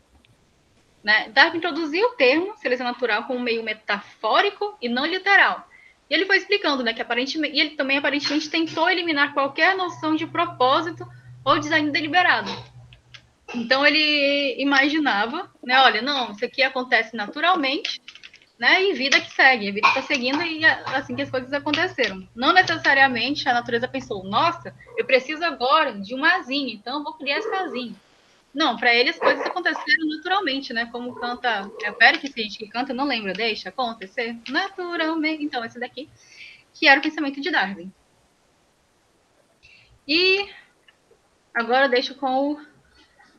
Speaker 7: Né? Darwin introduziu o termo seleção natural como meio metafórico e não literal. E ele foi explicando, né, que ele também aparentemente tentou eliminar qualquer noção de propósito ou design deliberado. Então ele imaginava, né, olha, não, isso aqui acontece naturalmente, né, e vida que segue, a vida está seguindo e assim que as coisas aconteceram. Não necessariamente a natureza pensou, nossa, eu preciso agora de uma asinha, então eu vou criar essa asinha. Não, para ele as coisas aconteceram naturalmente, né? Como canta a Péricles, que canta, não lembro, deixa acontecer naturalmente. Então, esse daqui, que era o pensamento de Darwin. E agora eu deixo com o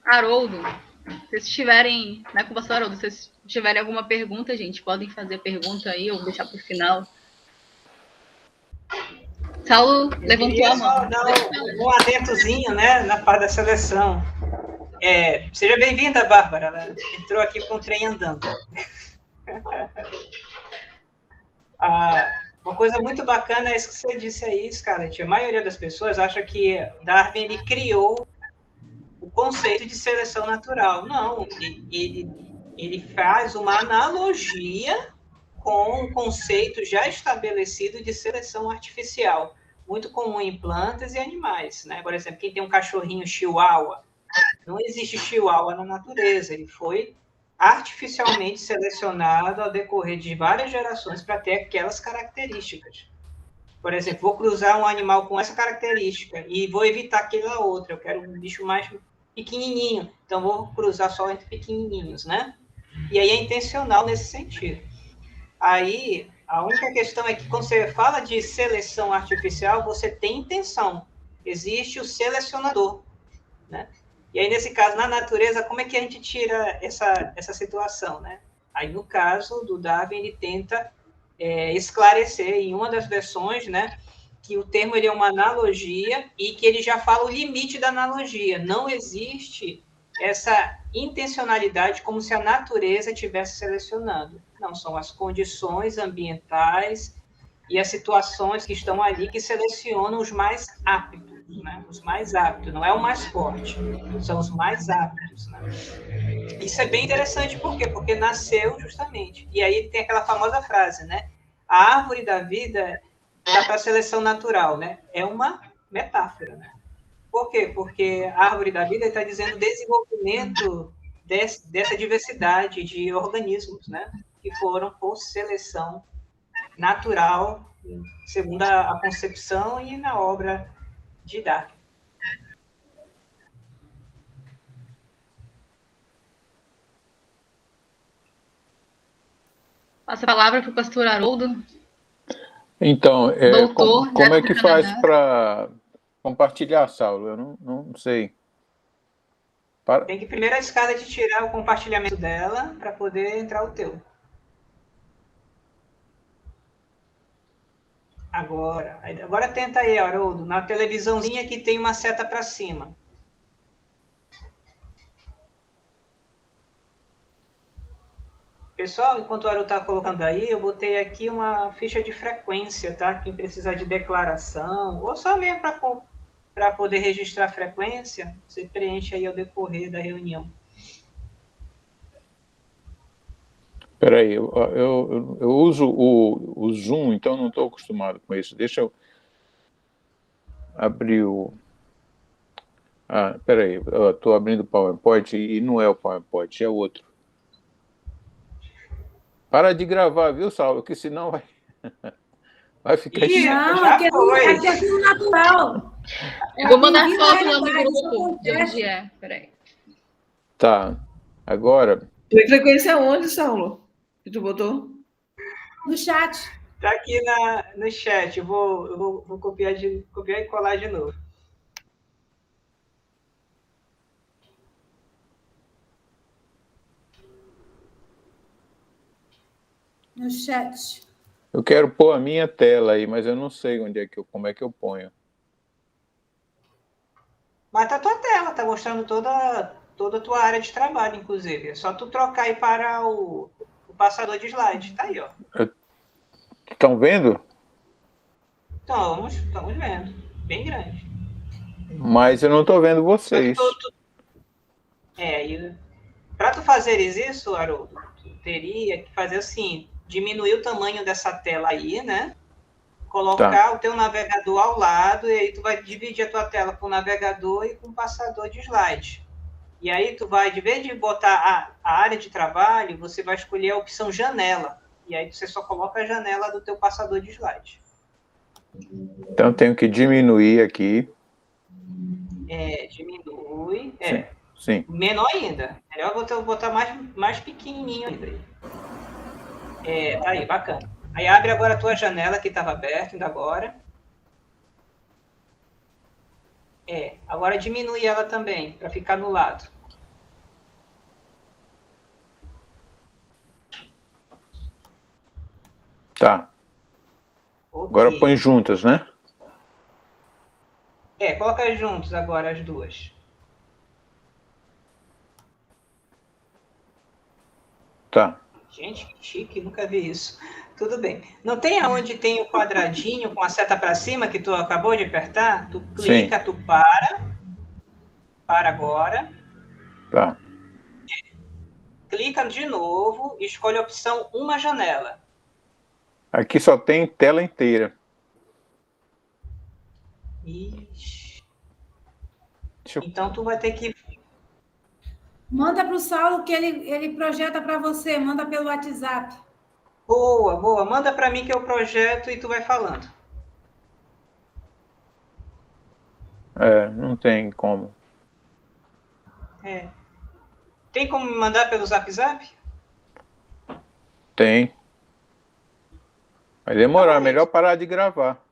Speaker 7: Haroldo. Se vocês tiverem, né, com o pastor Haroldo, se vocês tiverem alguma pergunta, gente, podem fazer a pergunta aí ou deixar para o final. Saulo levantou a mão.
Speaker 1: Só dar um adentozinho, né, na parte da seleção. Seja bem-vinda, Bárbara. Ela entrou aqui com o trem andando. Uma coisa muito bacana é isso que você disse aí, Scarlett. A maioria das pessoas acha que Darwin ele criou o conceito de seleção natural. Não, ele faz uma analogia com um conceito já estabelecido de seleção artificial, muito comum em plantas e animais. Né? Por exemplo, quem tem um cachorrinho chihuahua, não existe chihuahua na natureza, ele foi artificialmente selecionado ao decorrer de várias gerações para ter aquelas características. Por exemplo, vou cruzar um animal com essa característica e vou evitar aquela outra, eu quero um bicho mais pequenininho, então vou cruzar só entre pequenininhos, né? E aí é intencional nesse sentido. Aí, a única questão é que quando você fala de seleção artificial, você tem intenção, existe o selecionador, né? E aí, nesse caso, na natureza, como é que a gente tira essa situação, né? Aí, no caso do Darwin, ele tenta esclarecer em uma das versões, né, que o termo ele é uma analogia e que ele já fala o limite da analogia. Não existe essa intencionalidade como se a natureza estivesse selecionando. Não, são as condições ambientais e as situações que estão ali que selecionam os mais aptos. aptos, né? Os mais aptos, não é o mais forte, são os mais aptos, né? Isso é bem interessante, por quê? Porque nasceu justamente. E aí tem aquela famosa frase, né? A árvore da vida está para a seleção natural, né? É uma metáfora, né? Por quê? Porque a árvore da vida está dizendo desenvolvimento dessa diversidade de organismos, né? Que foram por seleção natural, segundo a concepção e na obra de Darwin.
Speaker 7: Passa a palavra para o pastor Haroldo.
Speaker 4: Então,
Speaker 7: Doutor,
Speaker 4: como é que
Speaker 7: do
Speaker 4: faz
Speaker 7: Canadá.
Speaker 4: para compartilhar, Saulo? Eu não sei.
Speaker 1: Tem que primeiro a escada de tirar o compartilhamento dela para poder entrar o teu. Agora tenta aí, Haroldo, na televisãozinha que tem uma seta para cima. Pessoal, enquanto o Haroldo está colocando aí, eu botei aqui uma ficha de frequência, tá? Quem precisar de declaração, ou só mesmo para poder registrar a frequência, você preenche aí ao decorrer da reunião.
Speaker 4: Espera aí, eu uso o Zoom, então não estou acostumado com isso. Deixa eu abrir o... espera aí, eu estou abrindo o PowerPoint e não é o PowerPoint, é outro. Para de gravar, viu, Saulo? Que senão vai ficar...
Speaker 3: Não, aqui é tudo natural.
Speaker 7: Eu vou mandar foto lá no grupo de onde é. Peraí.
Speaker 4: Tá, agora...
Speaker 2: Tem frequência onde, Saulo? Que tu botou?
Speaker 3: No chat.
Speaker 1: Está aqui no chat. Eu vou copiar e colar de novo.
Speaker 3: No chat.
Speaker 4: Eu quero pôr a minha tela aí, mas eu não sei como é que eu ponho.
Speaker 1: Mas tá a tua tela, tá mostrando toda a tua área de trabalho, inclusive. É só tu trocar aí para o passador de slide. Tá aí, ó.
Speaker 4: Estão vendo?
Speaker 1: Estamos vendo. Bem grande.
Speaker 4: Mas eu não estou vendo vocês.
Speaker 1: Para tu fazeres isso, Haroldo, tu teria que fazer assim, diminuir o tamanho dessa tela aí, né? Colocar o teu navegador ao lado, e aí tu vai dividir a tua tela com o navegador e com o passador de slide. E aí tu vai, de vez de botar a área de trabalho, você vai escolher a opção janela. E aí você só coloca a janela do teu passador de slide.
Speaker 4: Então tenho que diminuir aqui.
Speaker 1: Diminui.
Speaker 4: Sim.
Speaker 1: Menor ainda. Melhor botar mais pequenininho ainda. Tá aí, bacana. Aí abre agora a tua janela que estava aberta ainda agora. Agora diminui ela também, para ficar no lado.
Speaker 4: Tá.
Speaker 1: Okay.
Speaker 4: Agora põe juntas, né?
Speaker 1: Coloca juntos agora as duas.
Speaker 4: Tá.
Speaker 1: Gente, que chique, nunca vi isso. Tudo bem. Não tem aonde tem o quadradinho com a seta para cima que tu acabou de apertar? Tu clica, tu para. Para agora.
Speaker 4: Tá.
Speaker 1: Clica de novo e escolhe a opção uma janela.
Speaker 4: Aqui só tem tela inteira.
Speaker 1: Ixi. Então tu vai ter que...
Speaker 3: Manda para o Saulo que ele projeta para você. Manda pelo WhatsApp.
Speaker 1: Boa. Manda para mim que eu projeto e tu vai falando.
Speaker 4: Não tem como.
Speaker 1: Tem como me mandar pelo Zap?
Speaker 4: Tem. Vai demorar, melhor parar de gravar.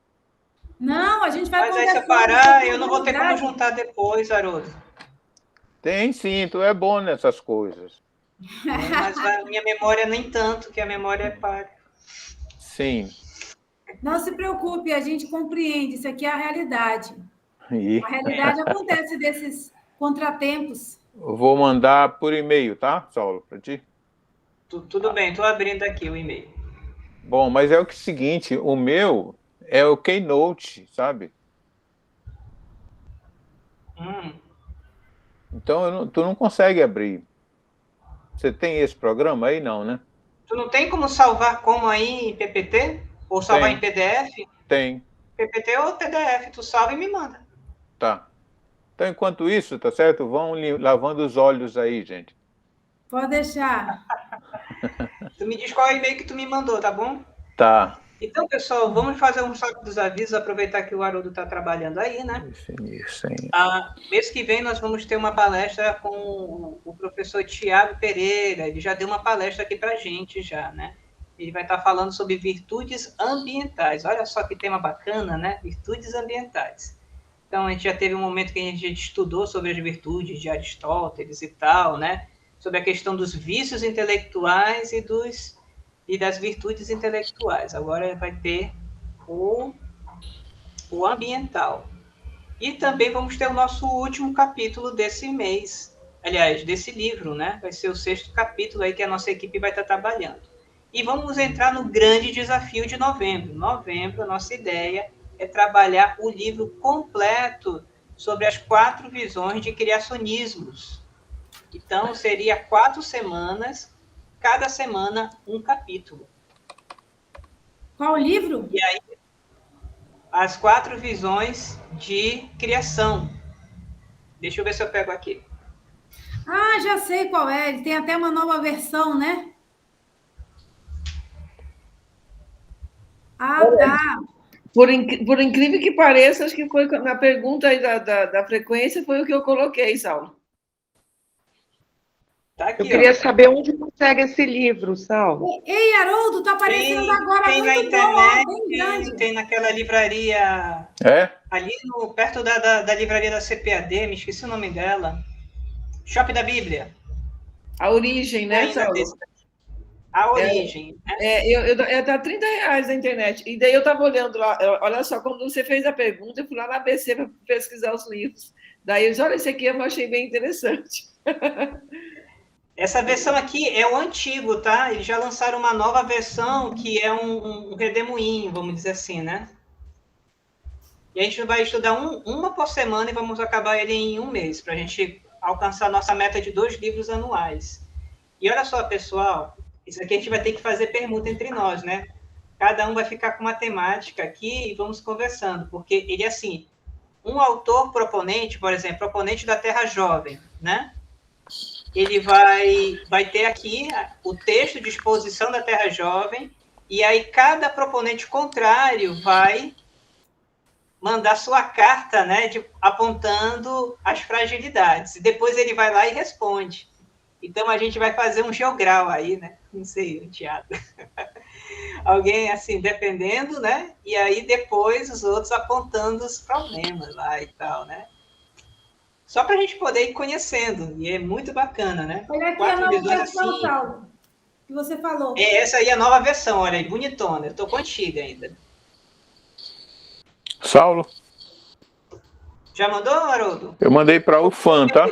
Speaker 3: Não, a gente vai...
Speaker 1: Mas aí se eu parar, eu não vou ter como juntar depois, Haroldo.
Speaker 4: Tem sim, tu é bom nessas coisas.
Speaker 1: Mas a minha memória nem tanto, que a memória é paga.
Speaker 4: Sim.
Speaker 3: Não se preocupe, a gente compreende, isso aqui é a realidade.
Speaker 4: E...
Speaker 3: A realidade acontece desses contratempos.
Speaker 4: Eu vou mandar por e-mail, tá, Saulo, para ti?
Speaker 1: Tudo bem, estou abrindo aqui o e-mail.
Speaker 4: Bom, mas é o seguinte, o meu é o Keynote, sabe? Então, tu não consegue abrir. Você tem esse programa aí? Não, né?
Speaker 1: Tu não tem como salvar como aí em PPT? Ou salvar
Speaker 4: Tem.
Speaker 1: em PDF?
Speaker 4: Tem.
Speaker 1: PPT ou PDF, tu salva e me manda.
Speaker 4: Tá. Então, enquanto isso, tá certo? Vão lavando os olhos aí, gente.
Speaker 3: Pode deixar.
Speaker 1: Tu me diz qual é o e-mail que tu me mandou, tá bom?
Speaker 4: Tá.
Speaker 1: Então, pessoal, vamos fazer um saco dos avisos, aproveitar que o Haroldo está trabalhando aí, né? Mês que vem nós vamos ter uma palestra com o professor Tiago Pereira, ele já deu uma palestra aqui para a gente, já, né? Ele vai estar falando sobre virtudes ambientais. Olha só que tema bacana, né? Virtudes ambientais. Então, a gente já teve um momento que a gente estudou sobre as virtudes de Aristóteles e tal, né? Sobre a questão dos vícios intelectuais e das virtudes intelectuais. Agora vai ter o ambiental. E também vamos ter o nosso último capítulo desse mês, aliás, desse livro, né? Vai ser o 6º capítulo aí que a nossa equipe vai estar trabalhando. E vamos entrar no grande desafio de novembro. Novembro, a nossa ideia é trabalhar o livro completo sobre as 4 visões de criacionismos. Então, seria 4 semanas, cada semana um capítulo.
Speaker 3: Qual o livro?
Speaker 1: E aí, as 4 visões de criação. Deixa eu ver se eu pego aqui.
Speaker 3: Ah, já sei qual é. Ele tem até uma nova versão, né? Ah, tá.
Speaker 2: Por incrível que pareça, acho que foi na pergunta aí da frequência, foi o que eu coloquei, Saulo.
Speaker 1: Tá aqui,
Speaker 6: eu queria saber onde consegue esse livro, Saulo.
Speaker 3: Ei, Haroldo, tá aparecendo agora
Speaker 1: tem
Speaker 3: muito
Speaker 1: na internet,
Speaker 3: bom, bem grande.
Speaker 1: tem naquela livraria... Ali perto da livraria da CPAD, me esqueci o nome dela. Shopping da Bíblia.
Speaker 2: A Origem, né, Saulo?
Speaker 1: A Origem.
Speaker 2: Tá R$30 na internet. E daí eu estava olhando lá, olha só, quando você fez a pergunta, eu fui lá na ABC para pesquisar os livros. Daí eu disse, olha, esse aqui eu achei bem interessante.
Speaker 1: Essa versão aqui é o antigo, tá? Eles já lançaram uma nova versão que é um redemoinho, vamos dizer assim, né? E a gente vai estudar uma por semana e vamos acabar ele em um mês, para a gente alcançar a nossa meta de 2 livros anuais. E olha só, pessoal, isso aqui a gente vai ter que fazer permuta entre nós, né? Cada um vai ficar com uma temática aqui e vamos conversando, porque ele é assim, um autor proponente, por exemplo, proponente da Terra Jovem, né? Ele vai ter aqui o texto de exposição da Terra Jovem, e aí cada proponente contrário vai mandar sua carta, né, apontando as fragilidades. E depois ele vai lá e responde. Então, a gente vai fazer um geograu aí, né? Não sei, o teatro. Alguém, assim, dependendo, né? E aí, depois, os outros apontando os problemas lá e tal, né? Só para a gente poder ir conhecendo. E é muito bacana, né?
Speaker 3: Olha aqui
Speaker 1: 4
Speaker 3: a nova
Speaker 1: visões
Speaker 3: versão,
Speaker 1: assim.
Speaker 3: Saulo, que você falou.
Speaker 1: Essa aí é a nova versão, olha aí, bonitona. Eu estou contigo ainda.
Speaker 4: Saulo?
Speaker 1: Já mandou, Haroldo?
Speaker 4: Eu mandei para o fã, tá?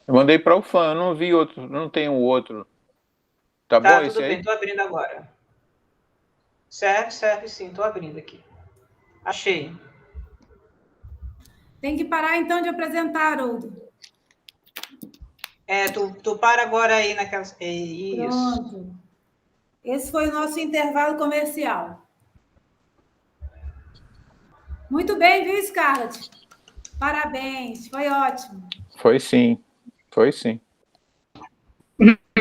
Speaker 4: Eu mandei para o fã, eu não vi outro, não tem um outro. Tá bom esse aí? Tá, tudo bem,
Speaker 1: estou abrindo agora. Serve sim, estou abrindo aqui. Achei.
Speaker 3: Tem que parar, então, de apresentar, Haroldo.
Speaker 1: Tu para agora aí naquelas... Isso.
Speaker 3: Pronto. Esse foi o nosso intervalo comercial. Muito bem, viu, Scarlett? Parabéns, foi ótimo.
Speaker 4: Foi sim.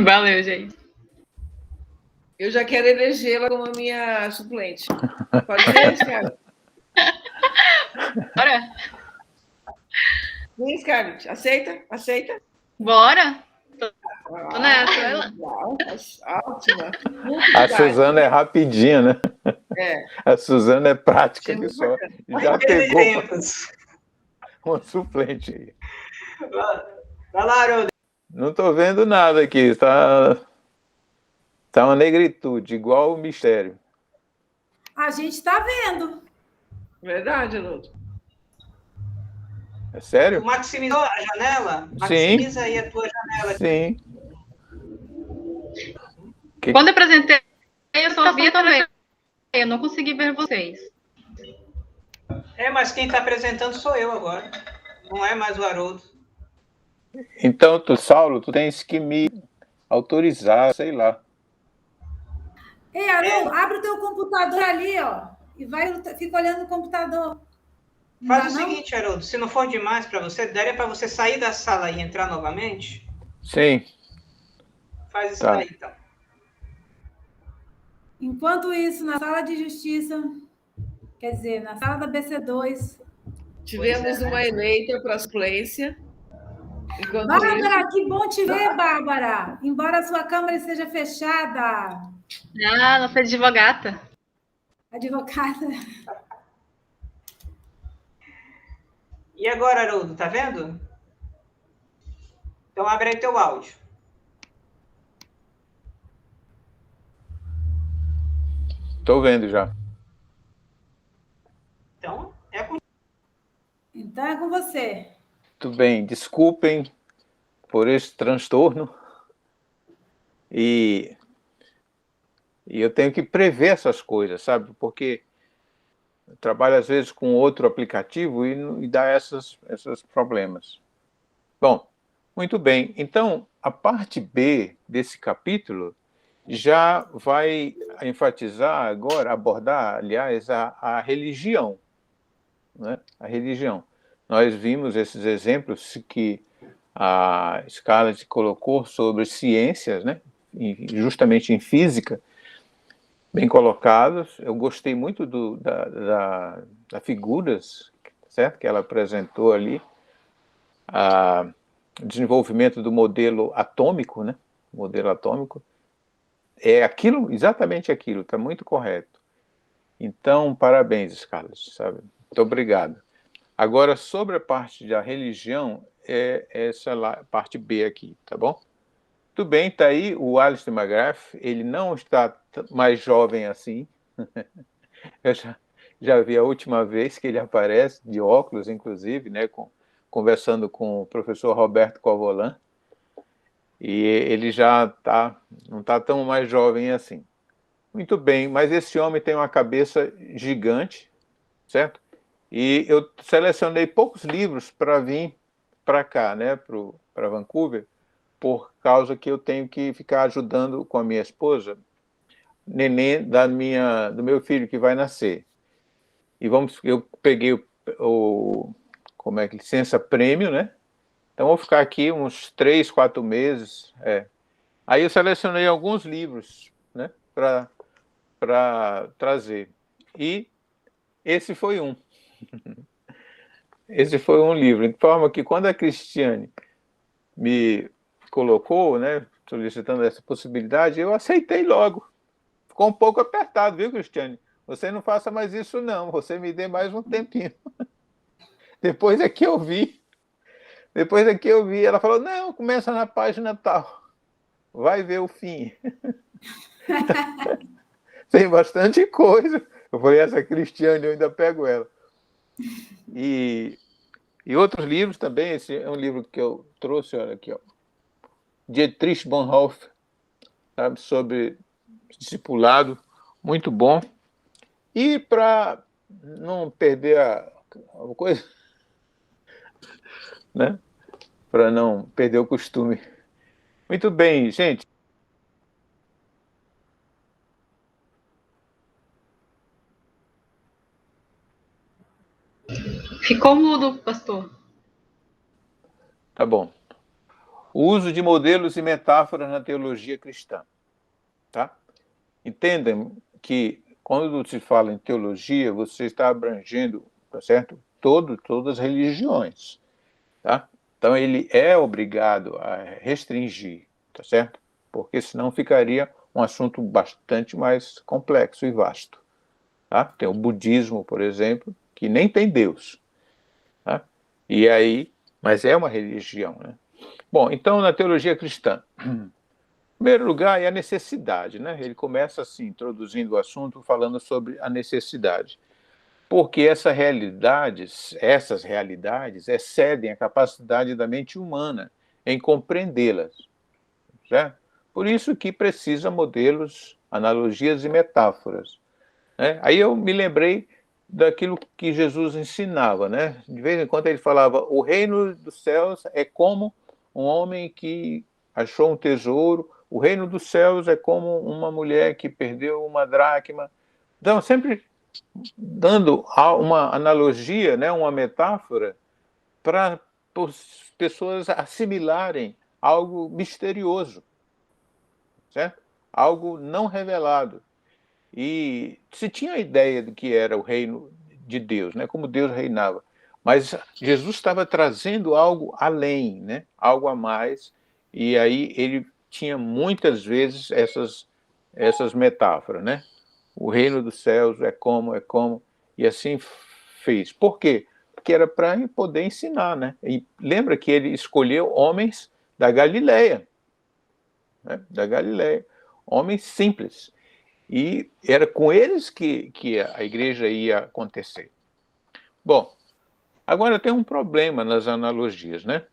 Speaker 7: Valeu, gente.
Speaker 2: Eu já quero elegê-la como a minha suplente. Pode ser, Scarlett?
Speaker 7: Bora?
Speaker 2: Sim, Scarlett. Aceita?
Speaker 7: Bora. Tô nessa, vai lá.
Speaker 2: Ótima.
Speaker 4: A Suzana é rapidinha, né?
Speaker 2: É.
Speaker 4: A Suzana é prática que só. Já pegou uma suplente aí.
Speaker 1: Vai lá, Haroldo.
Speaker 4: Não estou vendo nada aqui. Está uma negritude, igual o mistério.
Speaker 3: A gente está vendo.
Speaker 2: Verdade, Haroldo.
Speaker 4: É sério?
Speaker 1: Tu maximizou a janela?
Speaker 4: Sim.
Speaker 1: Maximiza aí a tua janela.
Speaker 4: Sim.
Speaker 7: Quando eu apresentei, eu só via também. Eu não consegui ver vocês.
Speaker 1: Mas quem está apresentando sou eu agora. Não é mais o Haroldo.
Speaker 4: Então, Saulo, tu tens que me autorizar, sei lá.
Speaker 3: Ei, Haroldo, abre o teu computador ali, ó, e fica olhando o computador.
Speaker 1: Faz o seguinte, Haroldo, se não for demais para você, daria para você sair da sala e entrar novamente?
Speaker 4: Sim.
Speaker 1: Faz isso daí, então.
Speaker 3: Enquanto isso, na sala de justiça, quer dizer, na sala da BC2...
Speaker 2: Tivemos uma eleita para a suplência.
Speaker 3: Bárbara, isso... que bom te ver, Bárbara. Embora a sua câmera esteja fechada.
Speaker 7: Ah, nossa advogada.
Speaker 3: Advogada.
Speaker 1: E agora, Haroldo, tá vendo? Então abre aí teu áudio.
Speaker 4: Estou vendo já.
Speaker 1: Então é com...
Speaker 3: Então é com você.
Speaker 4: Tudo bem, desculpem por esse transtorno. E eu tenho que prever essas coisas, sabe? Porque eu trabalho às vezes com outro aplicativo e dá esses problemas. Bom, muito bem. Então, a parte B desse capítulo já vai enfatizar agora, abordar, aliás, a religião, né? A religião. Nós vimos esses exemplos que a Scarlett colocou sobre ciências, né? Justamente em física, bem colocados. Eu gostei muito das figuras, certo? Que ela apresentou ali, o desenvolvimento do modelo atômico, né? O modelo atômico é aquilo, exatamente aquilo, está muito correto. Então, parabéns, Scarlett, sabe? Muito obrigado. Agora, sobre a parte da religião, é essa lá, parte B aqui, tá bom? Tudo bem, tá aí o Alistair McGrath, ele não está mais jovem assim. Eu já vi a última vez que ele aparece, de óculos, inclusive, né, conversando com o professor Roberto Covolan, e ele já não está tão mais jovem assim. Muito bem, mas esse homem tem uma cabeça gigante, certo? E eu selecionei poucos livros para vir para cá, né, para Vancouver, por causa que eu tenho que ficar ajudando com a minha esposa, neném do meu filho que vai nascer. E eu peguei licença prêmio, né? Então vou ficar aqui uns 3, 4 meses. Aí eu selecionei alguns livros, né, para trazer. E esse foi um. Esse foi um livro. De forma que quando a Cristiane me colocou, né, solicitando essa possibilidade, eu aceitei logo. Ficou um pouco apertado, viu, Cristiane? Você não faça mais isso, não. Você me dê mais um tempinho. Depois é que eu vi. Ela falou, não, começa na página tal. Vai ver o fim. Tem bastante coisa. Eu falei, essa Cristiane, eu ainda pego ela. E outros livros também. Esse é um livro que eu trouxe, olha aqui, ó. Dietrich Bonhoeffer, sabe, sobre discipulado, muito bom. E para não perder a coisa, né? Para não perder o costume. Muito bem, gente.
Speaker 7: Ficou mudo, pastor.
Speaker 4: Tá bom. O uso de modelos e metáforas na teologia cristã. Tá? Entendam que quando se fala em teologia, você está abrangendo, tá certo? Todas as religiões. Tá? Então ele é obrigado a restringir, tá certo? Porque senão ficaria um assunto bastante mais complexo e vasto. Tá? Tem o budismo, por exemplo, que nem tem Deus. Tá? E aí, mas é uma religião, né? Bom, então na teologia cristã, em primeiro lugar é a necessidade, né? Ele começa assim, introduzindo o assunto, falando sobre a necessidade. Porque essas realidades excedem a capacidade da mente humana em compreendê-las, certo? Por isso que precisa modelos, analogias e metáforas, né? Aí eu me lembrei daquilo que Jesus ensinava, né? De vez em quando ele falava: o reino dos céus é como um homem que achou um tesouro, o reino dos céus é como uma mulher que perdeu uma dracma. Então, sempre dando uma analogia, né, uma metáfora, para as pessoas assimilarem algo misterioso, certo? Algo não revelado. E se tinha a ideia do que era o reino de Deus, né, como Deus reinava, mas Jesus estava trazendo algo além, né, algo a mais, e aí ele tinha muitas vezes essas metáforas, né? O reino dos céus é como, e assim fez. Por quê? Porque era para poder ensinar, né? E lembra que ele escolheu homens da Galileia, né? Da Galileia, homens simples. E era com eles que a igreja ia acontecer. Bom, agora tem um problema nas analogias, né?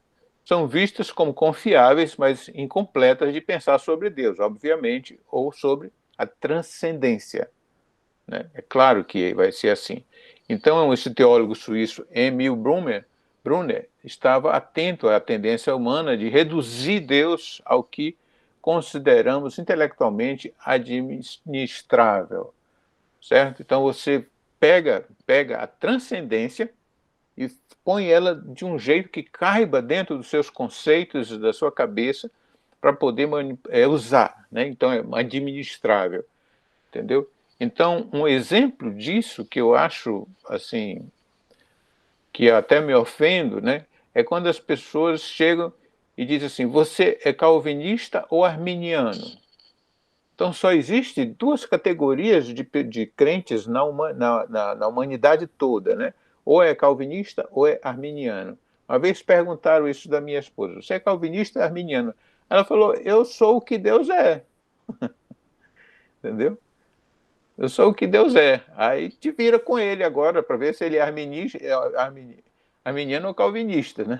Speaker 4: São vistas como confiáveis, mas incompletas de pensar sobre Deus, obviamente, ou sobre a transcendência, né? É claro que vai ser assim. Então, esse teólogo suíço Emil Brunner estava atento à tendência humana de reduzir Deus ao que consideramos intelectualmente administrável, certo? Então, você pega a transcendência e põe ela de um jeito que caiba dentro dos seus conceitos, da sua cabeça, para poder usar, né? Então, é administrável, entendeu? Então, um exemplo disso que eu acho, assim, que até me ofendo, né, é quando as pessoas chegam e dizem assim: você é calvinista ou arminiano? Então, só existe duas categorias de crentes na humanidade toda, né? Ou é calvinista ou é arminiano. Uma vez perguntaram isso da minha esposa: você é calvinista ou arminiano? Ela falou: eu sou o que Deus é. Entendeu? Eu sou o que Deus é. Aí te vira com ele agora para ver se ele é arminiano ou calvinista, né?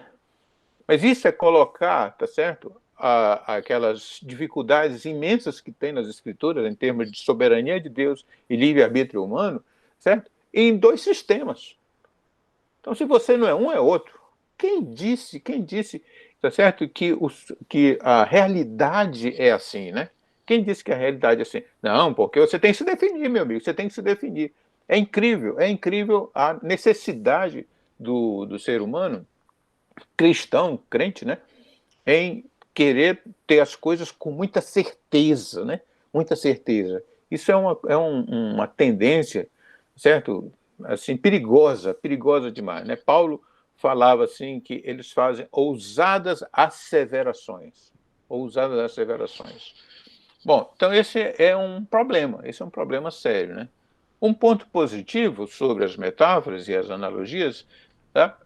Speaker 4: Mas isso é colocar, tá certo? Aquelas dificuldades imensas que tem nas escrituras em termos de soberania de Deus e livre-arbítrio humano, certo? Em dois sistemas. Então, se você não é um, é outro. Quem disse, tá certo, que a realidade é assim, né? Quem disse que a realidade é assim? Não, porque você tem que se definir, meu amigo, você tem que se definir. É incrível a necessidade do ser humano, cristão, crente, né? Em querer ter as coisas com muita certeza, né? Muita certeza. Isso é uma tendência, certo? Assim, perigosa demais, né? Paulo falava assim que eles fazem ousadas asseverações. Bom, então esse é um problema sério, né? Um ponto positivo sobre as metáforas e as analogias, tá?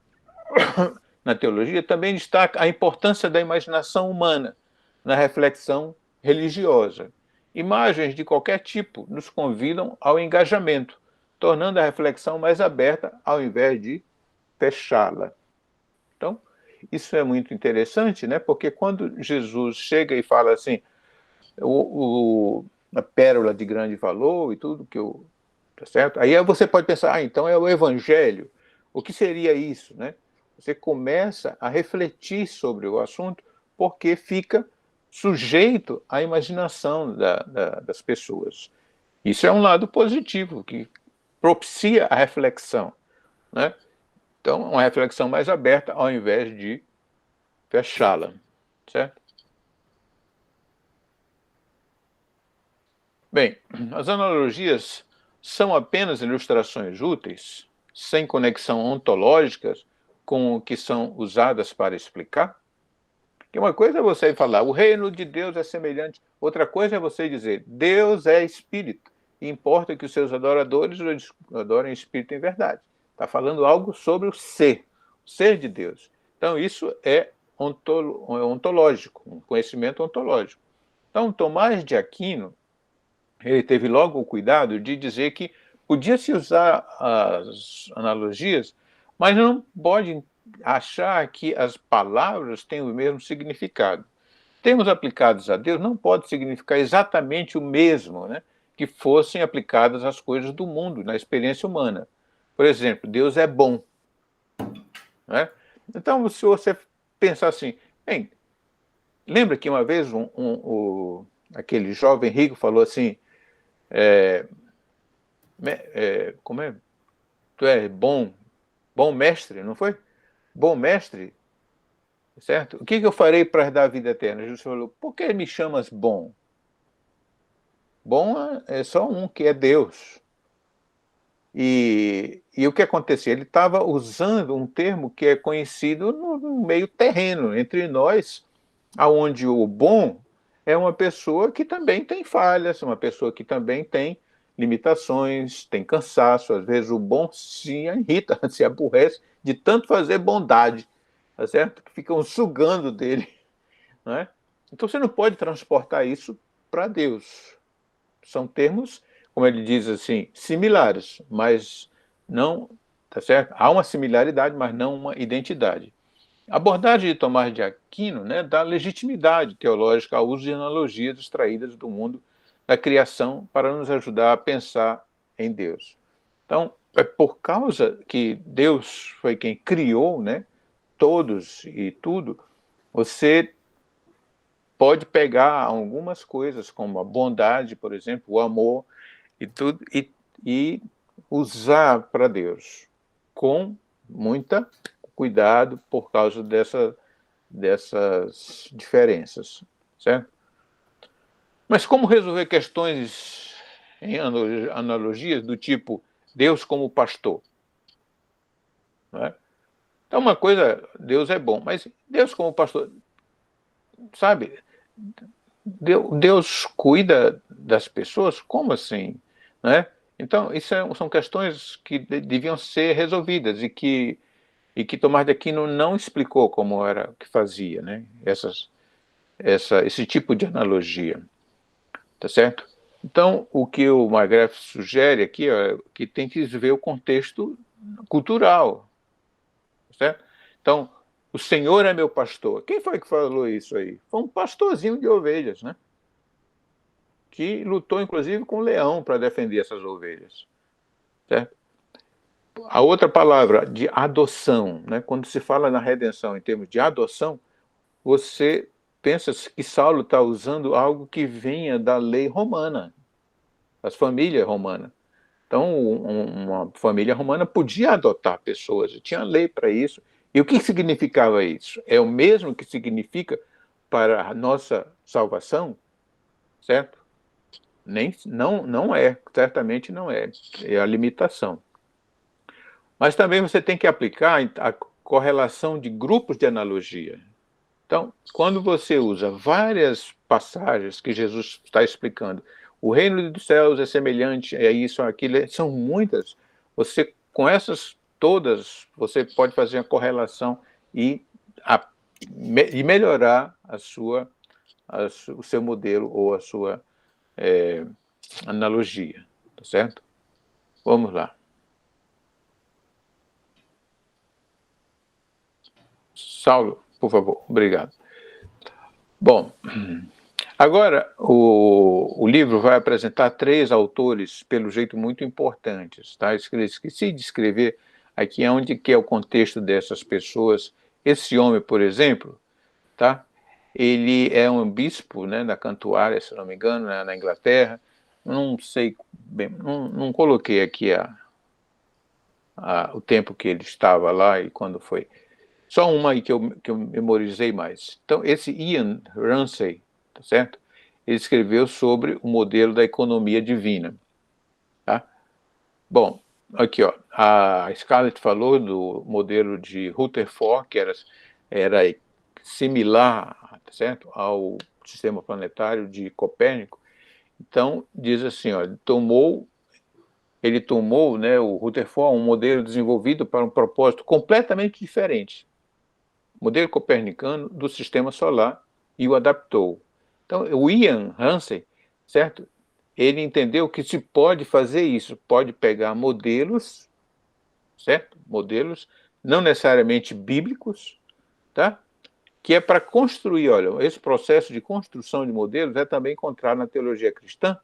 Speaker 4: Na teologia, também destaca a importância da imaginação humana na reflexão religiosa. Imagens de qualquer tipo nos convidam ao engajamento, tornando a reflexão mais aberta ao invés de fechá-la. Então, isso é muito interessante, né? Porque quando Jesus chega e fala assim, a pérola de grande valor e tudo que eu... Tá certo? Aí você pode pensar, então é o evangelho. O que seria isso, né? Você começa a refletir sobre o assunto porque fica sujeito à imaginação das pessoas. Isso é um lado positivo, que propicia a reflexão, né? Então, uma reflexão mais aberta ao invés de fechá-la, certo? Bem, as analogias são apenas ilustrações úteis, sem conexão ontológica com o que são usadas para explicar? Porque uma coisa é você falar, o reino de Deus é semelhante, outra coisa é você dizer, Deus é espírito, e importa que os seus adoradores o adorem espírito em verdade. Está falando algo sobre o ser de Deus. Então, isso é ontológico, um conhecimento ontológico. Então, Tomás de Aquino, ele teve logo o cuidado de dizer que podia-se usar as analogias, mas não pode achar que as palavras têm o mesmo significado. Termos aplicados a Deus não pode significar exatamente o mesmo, né, que fossem aplicadas às coisas do mundo, na experiência humana. Por exemplo, Deus é bom. Né? Então, se você pensar assim, bem, lembra que uma vez aquele jovem rico falou assim, como é? Tu é bom mestre, não foi? Bom mestre, certo? O que eu farei para dar a vida eterna? Jesus falou, por que me chamas bom? Bom é só um, que é Deus. E o que acontecia? Ele estava usando um termo que é conhecido no meio terreno, entre nós, aonde o bom é uma pessoa que também tem falhas, uma pessoa que também tem limitações, tem cansaço. Às vezes o bom se irrita, se aborrece de tanto fazer bondade, tá certo? Que ficam sugando dele. Não é? Então você não pode transportar isso para Deus. São termos, como ele diz assim, similares, mas não, tá certo? Há uma similaridade, mas não uma identidade. A abordagem de Tomás de Aquino, né, dá legitimidade teológica ao uso de analogias extraídas do mundo da criação para nos ajudar a pensar em Deus. Então, é por causa que Deus foi quem criou, né, todos e tudo, você pode pegar algumas coisas, como a bondade, por exemplo, o amor e tudo, e usar para Deus, com muita cuidado por causa dessas diferenças, certo? Mas como resolver questões em analogias do tipo Deus como pastor? Não é? Então, uma coisa, Deus é bom, mas Deus como pastor, sabe? Deus cuida das pessoas? Como assim? Né? Então, são questões que deviam ser resolvidas e que Tomás de Aquino não explicou como era que fazia, né? Esse tipo de analogia. Tá certo? Então, o que o Margraf sugere aqui é que tem que ver o contexto cultural. Tá certo? Então, o Senhor é meu pastor. Quem foi que falou isso aí? Foi um pastorzinho de ovelhas, né? Que lutou, inclusive, com o leão para defender essas ovelhas. Certo? A outra palavra, de adoção, né? Quando se fala na redenção em termos de adoção, você pensa que Saulo está usando algo que venha da lei romana, das famílias romanas. Então, uma família romana podia adotar pessoas, tinha lei para isso. E o que significava isso? É o mesmo que significa para a nossa salvação, certo? Não é, certamente não é. É a limitação. Mas também você tem que aplicar a correlação de grupos de analogia. Então, quando você usa várias passagens que Jesus está explicando, o reino dos céus é semelhante a isso, aquilo, são muitas. Você, com essas todas, você pode fazer a correlação e melhorar o seu modelo ou a sua analogia, tá certo? Vamos lá. Saulo, por favor, obrigado. Bom, agora o livro vai apresentar 3 autores, pelo jeito, muito importantes. Tá? Esqueci de escrever aqui onde que é o contexto dessas pessoas. Esse homem, por exemplo, tá? Ele é um bispo, né, da Cantuária, se não me engano, na Inglaterra. Não sei bem, não coloquei aqui o tempo que ele estava lá e quando foi. Só uma aí que eu memorizei mais. Então, esse Ian Ramsay, tá certo? Ele escreveu sobre o modelo da economia divina. Tá? Bom, aqui, ó, a Scarlett falou do modelo de Rutherford, que era similar, tá certo, ao sistema planetário de Copérnico. Então, diz assim, ó, ele tomou, né, o Rutherford, um modelo desenvolvido para um propósito completamente diferente, modelo copernicano do sistema solar, e o adaptou. Então, o Ian Ramsay, certo? Ele entendeu que se pode fazer isso, pode pegar modelos, certo? Modelos não necessariamente bíblicos, tá? Que é para construir, olha, esse processo de construção de modelos é também encontrado na teologia cristã,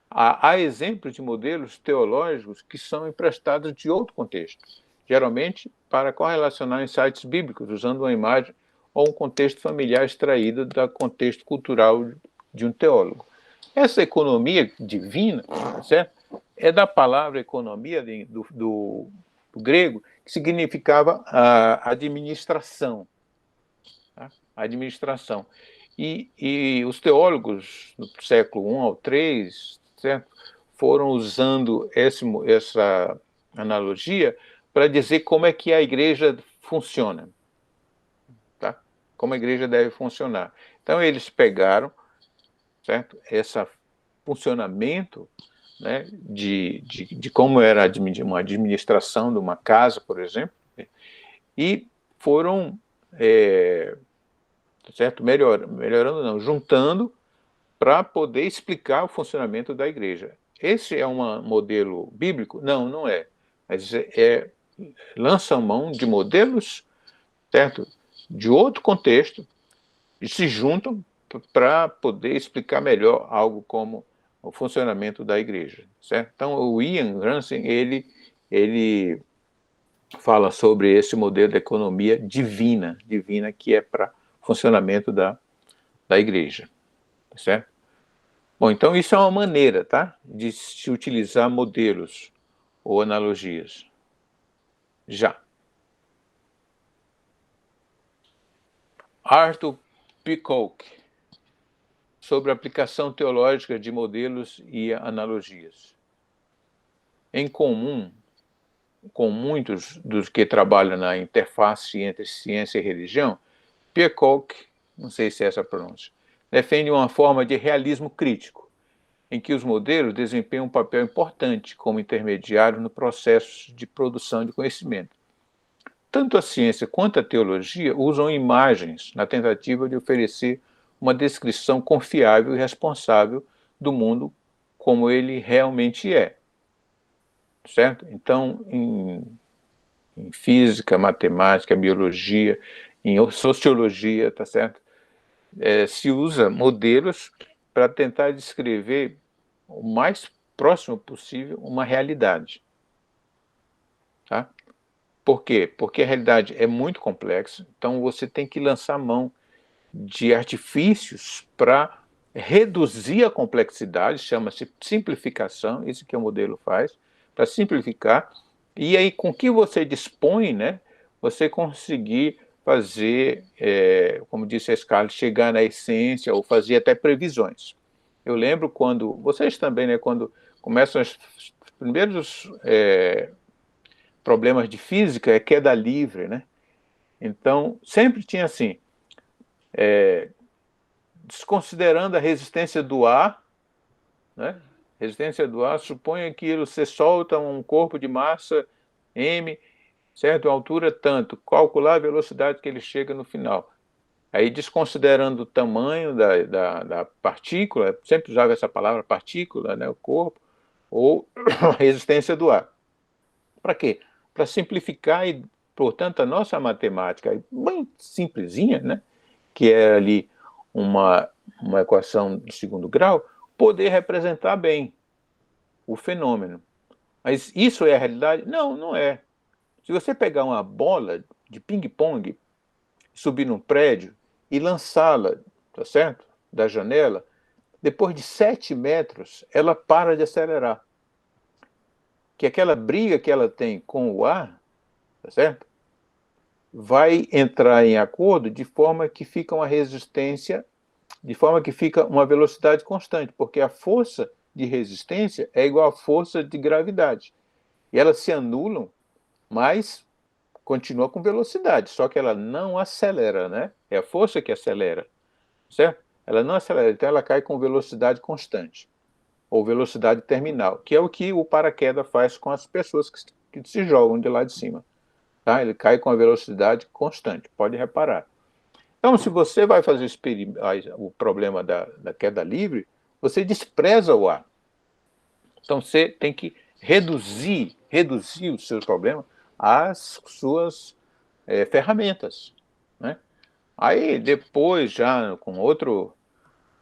Speaker 4: há exemplos de modelos teológicos que são emprestados de outro contexto, geralmente para correlacionar insights bíblicos, usando uma imagem ou um contexto familiar extraído do contexto cultural de um teólogo. Essa economia divina, certo? É da palavra economia do grego, que significava a administração. Tá? A administração. E os teólogos do século I ao III, certo? Foram usando essa analogia para dizer como é que a igreja funciona. Tá? Como a igreja deve funcionar. Então, eles pegaram, certo? Esse funcionamento, né, de como era uma administração de uma casa, por exemplo, e foram certo? Melhorando não, juntando para poder explicar o funcionamento da igreja. Esse é um modelo bíblico? Não, não é. Mas lança mão de modelos, certo? De outro contexto, e se juntam para poder explicar melhor algo como o funcionamento da igreja, certo? Então, o Ian Ransom, ele fala sobre esse modelo de economia divina que é para funcionamento da igreja, certo? Bom, então isso é uma maneira, tá, de se utilizar modelos ou analogias. Já. Arthur Peacock, sobre a aplicação teológica de modelos e analogias. Em comum com muitos dos que trabalham na interface entre ciência e religião, Peacock, não sei se é essa a pronúncia, defende uma forma de realismo crítico, em que os modelos desempenham um papel importante como intermediário no processo de produção de conhecimento. Tanto a ciência quanto a teologia usam imagens na tentativa de oferecer uma descrição confiável e responsável do mundo como ele realmente é. Certo? Então, em física, matemática, biologia, em sociologia, tá certo? Se usa modelos para tentar descrever o mais próximo possível uma realidade. Tá? Por quê? Porque a realidade é muito complexa, então você tem que lançar mão de artifícios para reduzir a complexidade, chama-se simplificação, isso que o modelo faz, para simplificar, e aí com o que você dispõe, né, você conseguir fazer, como disse a Scarlett, chegar na essência ou fazer até previsões. Eu lembro quando, vocês também, né, quando começam os primeiros problemas de física, é queda livre, né? Então, sempre tinha assim, desconsiderando a resistência do ar, né? Resistência do ar, suponha que você solta um corpo de massa m, certo? A altura tanto, calcular a velocidade que ele chega no final. Aí, desconsiderando o tamanho da partícula, sempre usava essa palavra partícula, né? O corpo, ou a resistência do ar. Para quê? Para simplificar e, portanto, a nossa matemática, bem simplesinha, né? Que é ali uma equação de segundo grau, poder representar bem o fenômeno. Mas isso é a realidade? Não, não é. Se você pegar uma bola de ping-pong, subir num prédio e lançá-la, tá certo? Da janela, depois de 7 metros, ela para de acelerar. Que aquela briga que ela tem com o ar, tá certo? Vai entrar em acordo de forma que fica uma resistência, de forma que fica uma velocidade constante, porque a força de resistência é igual à força de gravidade. E elas se anulam, mas continua com velocidade, só que ela não acelera, né? É a força que acelera, certo? Ela não acelera, então ela cai com velocidade constante, ou velocidade terminal, que é o que o paraquedas faz com as pessoas que se jogam de lá de cima. Tá? Ele cai com a velocidade constante, pode reparar. Então, se você vai fazer o problema da queda livre, você despreza o ar. Então, você tem que reduzir o seu problema às suas ferramentas. Né? Aí, depois, já com outro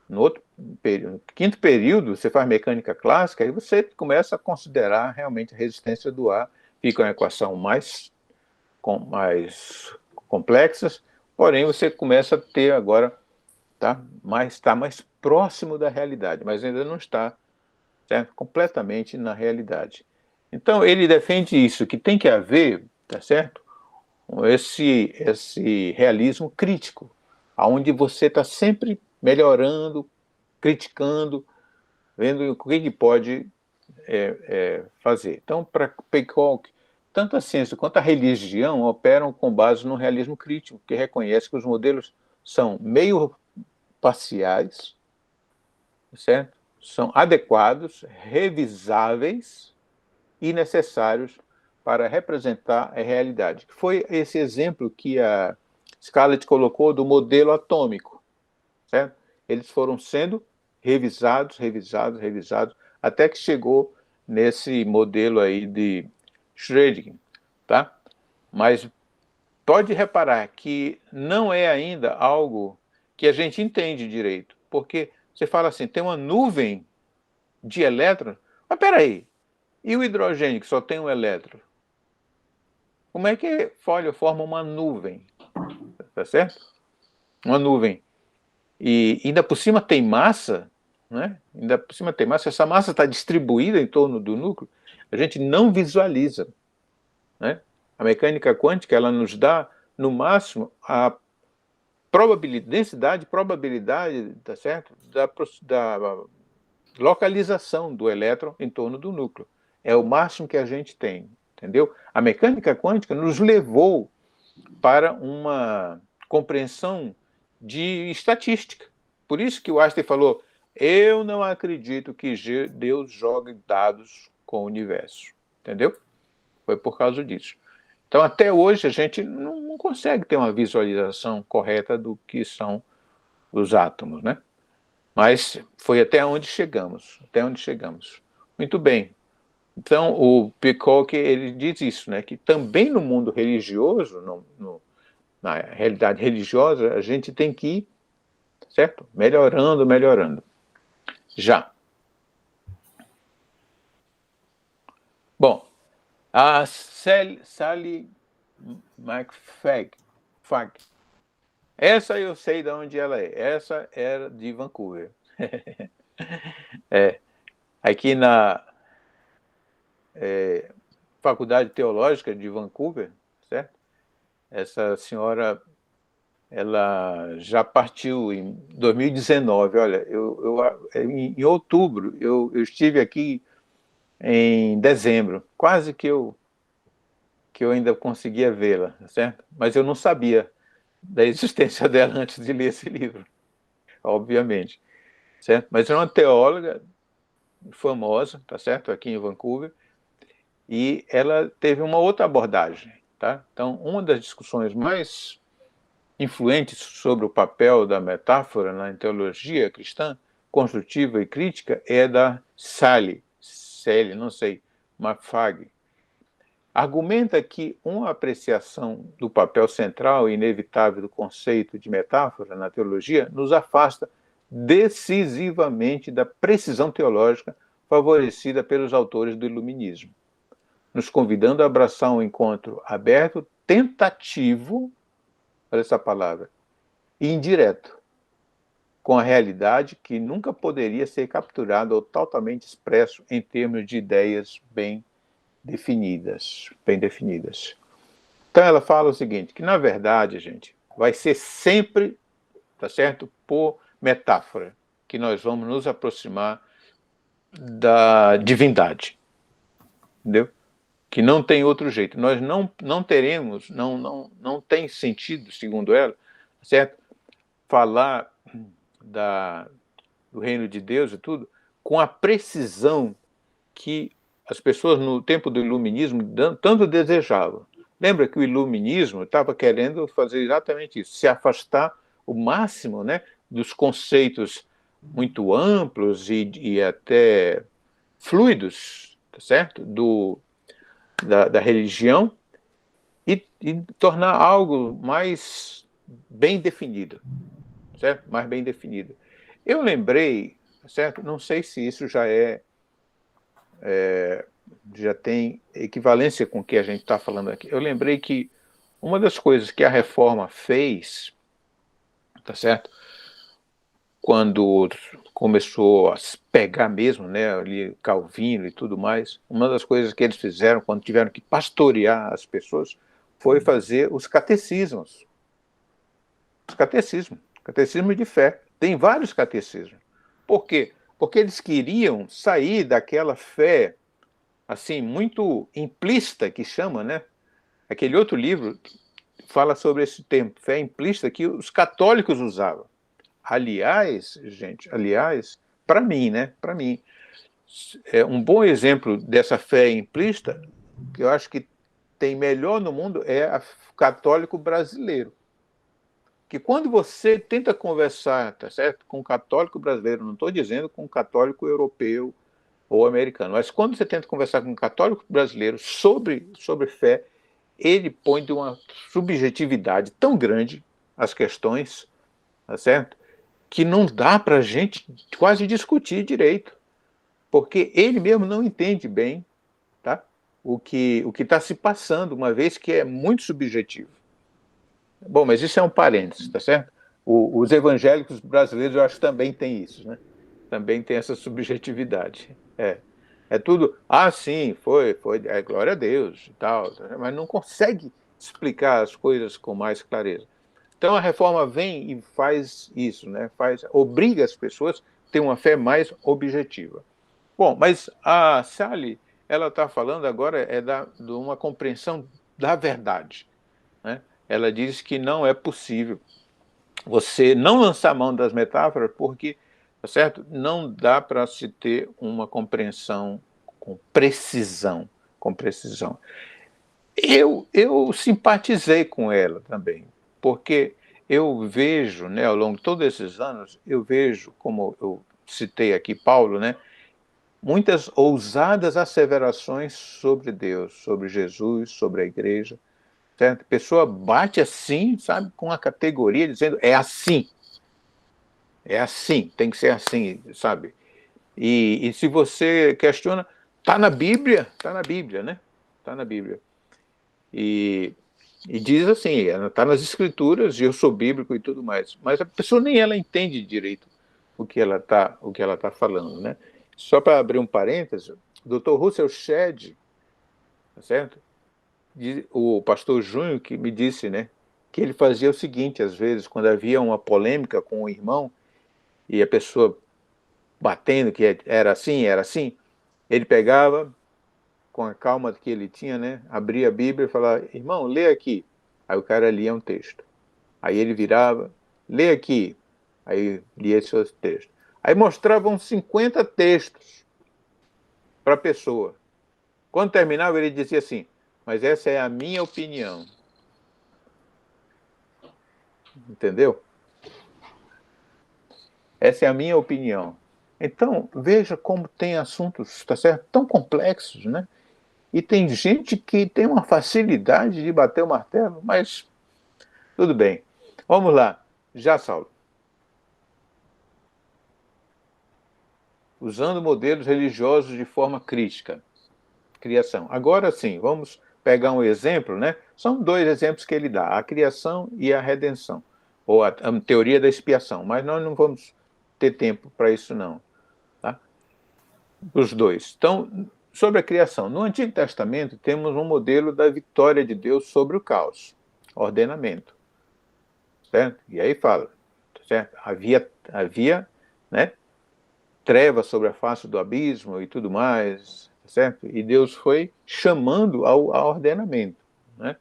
Speaker 4: No outro período, no quinto período, você faz mecânica clássica, aí você começa a considerar realmente a resistência do ar, fica uma equação mais complexas, porém você começa a ter agora, está mais próximo da realidade, mas ainda não está, certo, completamente na realidade. Então ele defende isso, que tem que haver, tá certo, esse realismo crítico, aonde você está sempre melhorando, criticando, vendo o que pode fazer. Então, para Peacock, tanto a ciência quanto a religião operam com base no realismo crítico, que reconhece que os modelos são meio parciais, certo? São adequados, revisáveis e necessários para representar a realidade. Foi esse exemplo que a Scarlett colocou do modelo atômico, certo? Eles foram sendo revisados, até que chegou nesse modelo aí de Schrödinger, tá? Mas pode reparar que não é ainda algo que a gente entende direito, porque você fala assim, tem uma nuvem de elétrons, mas peraí, e o hidrogênio que só tem um elétron? Como é que forma uma nuvem? Tá certo? Uma nuvem. E ainda por cima tem massa, né? Ainda por cima tem massa, essa massa está distribuída em torno do núcleo, a gente não visualiza, né? A mecânica quântica, ela nos dá, no máximo, a densidade, probabilidade, tá certo? Da localização do elétron em torno do núcleo. É o máximo que a gente tem, entendeu? A mecânica quântica nos levou para uma compreensão de estatística. Por isso que o Einstein falou, eu não acredito que Deus jogue dados com o universo. Entendeu? Foi por causa disso. Então, até hoje, a gente não consegue ter uma visualização correta do que são os átomos, né? Mas foi até onde chegamos. Muito bem. Então, o Peacock, ele diz isso, né? Que também no mundo religioso, na realidade religiosa, a gente tem que ir, certo? Melhorando. Já. Bom, a Sally McFag, essa eu sei de onde ela é. Essa era de Vancouver. Aqui na Faculdade Teológica de Vancouver, certo? Essa senhora, ela já partiu em 2019. Olha, em outubro, eu estive aqui em dezembro, quase que eu ainda conseguia vê-la, certo? Mas eu não sabia da existência dela antes de ler esse livro, obviamente, certo? Mas é uma teóloga famosa, tá certo? Aqui em Vancouver, e ela teve uma outra abordagem, tá? Então, uma das discussões mais influentes sobre o papel da metáfora na teologia cristã, construtiva e crítica, é da Sally, não sei, McFag. Argumenta que uma apreciação do papel central e inevitável do conceito de metáfora na teologia nos afasta decisivamente da precisão teológica favorecida pelos autores do iluminismo, nos convidando a abraçar um encontro aberto, tentativo, olha essa palavra, e indireto, com a realidade que nunca poderia ser capturada ou totalmente expresso em termos de ideias bem definidas. Então ela fala o seguinte, que na verdade, gente, vai ser sempre, tá certo, por metáfora, que nós vamos nos aproximar da divindade, entendeu? Que não tem outro jeito. Nós não teremos, não tem sentido, segundo ela, certo? Falar do reino de Deus e tudo, com a precisão que as pessoas no tempo do iluminismo tanto desejavam. Lembra que o iluminismo estava querendo fazer exatamente isso, se afastar o máximo, né, dos conceitos muito amplos e até fluidos, tá certo? Da religião e tornar algo mais bem definido, certo? Mais bem definido. Eu lembrei, certo? Não sei se isso já já tem equivalência com o que a gente está falando aqui. Eu lembrei que uma das coisas que a Reforma fez, tá certo? Quando começou a se pegar mesmo, né, ali Calvino e tudo mais, uma das coisas que eles fizeram quando tiveram que pastorear as pessoas foi fazer os catecismos. Os catecismos, catecismo de fé. Tem vários catecismos. Por quê? Porque eles queriam sair daquela fé assim muito implícita que chama, né? Aquele outro livro fala sobre esse termo, fé implícita, que os católicos usavam. Aliás, gente, para mim, né? Para mim, um bom exemplo dessa fé implícita, que eu acho que tem melhor no mundo, é o católico brasileiro. Que quando você tenta conversar, tá certo, com um católico brasileiro, não estou dizendo com um católico europeu ou americano, mas quando você tenta conversar com um católico brasileiro sobre fé, ele põe de uma subjetividade tão grande as questões, tá certo? Que não dá para a gente quase discutir direito, porque ele mesmo não entende bem, tá? o que está se passando, uma vez que é muito subjetivo. Bom, mas isso é um parênteses, tá certo? Os evangélicos brasileiros, eu acho que também tem isso, né? Também tem essa subjetividade. É tudo, sim, foi, glória a Deus e tal, mas não consegue explicar as coisas com mais clareza. Então a reforma vem e faz isso, né? Obriga as pessoas a ter uma fé mais objetiva. Bom, mas a Sally, ela está falando agora de uma compreensão da verdade, né? Ela diz que não é possível você não lançar mão das metáforas porque, tá certo? Não dá para se ter uma compreensão com precisão. Eu simpatizei com ela também, porque eu vejo, né, ao longo de todos esses anos, eu vejo, como eu citei aqui Paulo, né, muitas ousadas asseverações sobre Deus, sobre Jesus, sobre a igreja, certo? A pessoa bate assim, sabe, com a categoria, dizendo, é assim, tem que ser assim, sabe? E se você questiona, está na Bíblia, né? Está na Bíblia. E diz assim, está nas Escrituras, e eu sou bíblico e tudo mais. Mas a pessoa nem ela entende direito o que ela tá falando, né? Só para abrir um parêntese, o Dr. Russell Shedd, tá certo? O pastor Júnior que me disse, né, que ele fazia o seguinte, às vezes, quando havia uma polêmica com o irmão, e a pessoa batendo que era assim, ele pegava, com a calma que ele tinha, né, abria a Bíblia e falava, irmão, lê aqui. Aí o cara lia um texto. Aí ele virava, lê aqui. Aí lia esse outro texto. Aí mostrava uns 50 textos para a pessoa. Quando terminava, ele dizia assim, mas essa é a minha opinião. Entendeu? Essa é a minha opinião. Então, veja como tem assuntos, tá certo, tão complexos, né? E tem gente que tem uma facilidade de bater o martelo, mas tudo bem. Vamos lá. Já, Saulo. Usando modelos religiosos de forma crítica. Criação. Agora sim, vamos pegar um exemplo, né? São dois exemplos que ele dá, a criação e a redenção, ou a teoria da expiação, mas nós não vamos ter tempo para isso não. Tá? Os dois. Então, sobre a criação, no Antigo Testamento temos um modelo da vitória de Deus sobre o caos, ordenamento. Certo? E aí fala, certo? Havia, né, trevas sobre a face do abismo e tudo mais, certo? E Deus foi chamando ao ordenamento, né?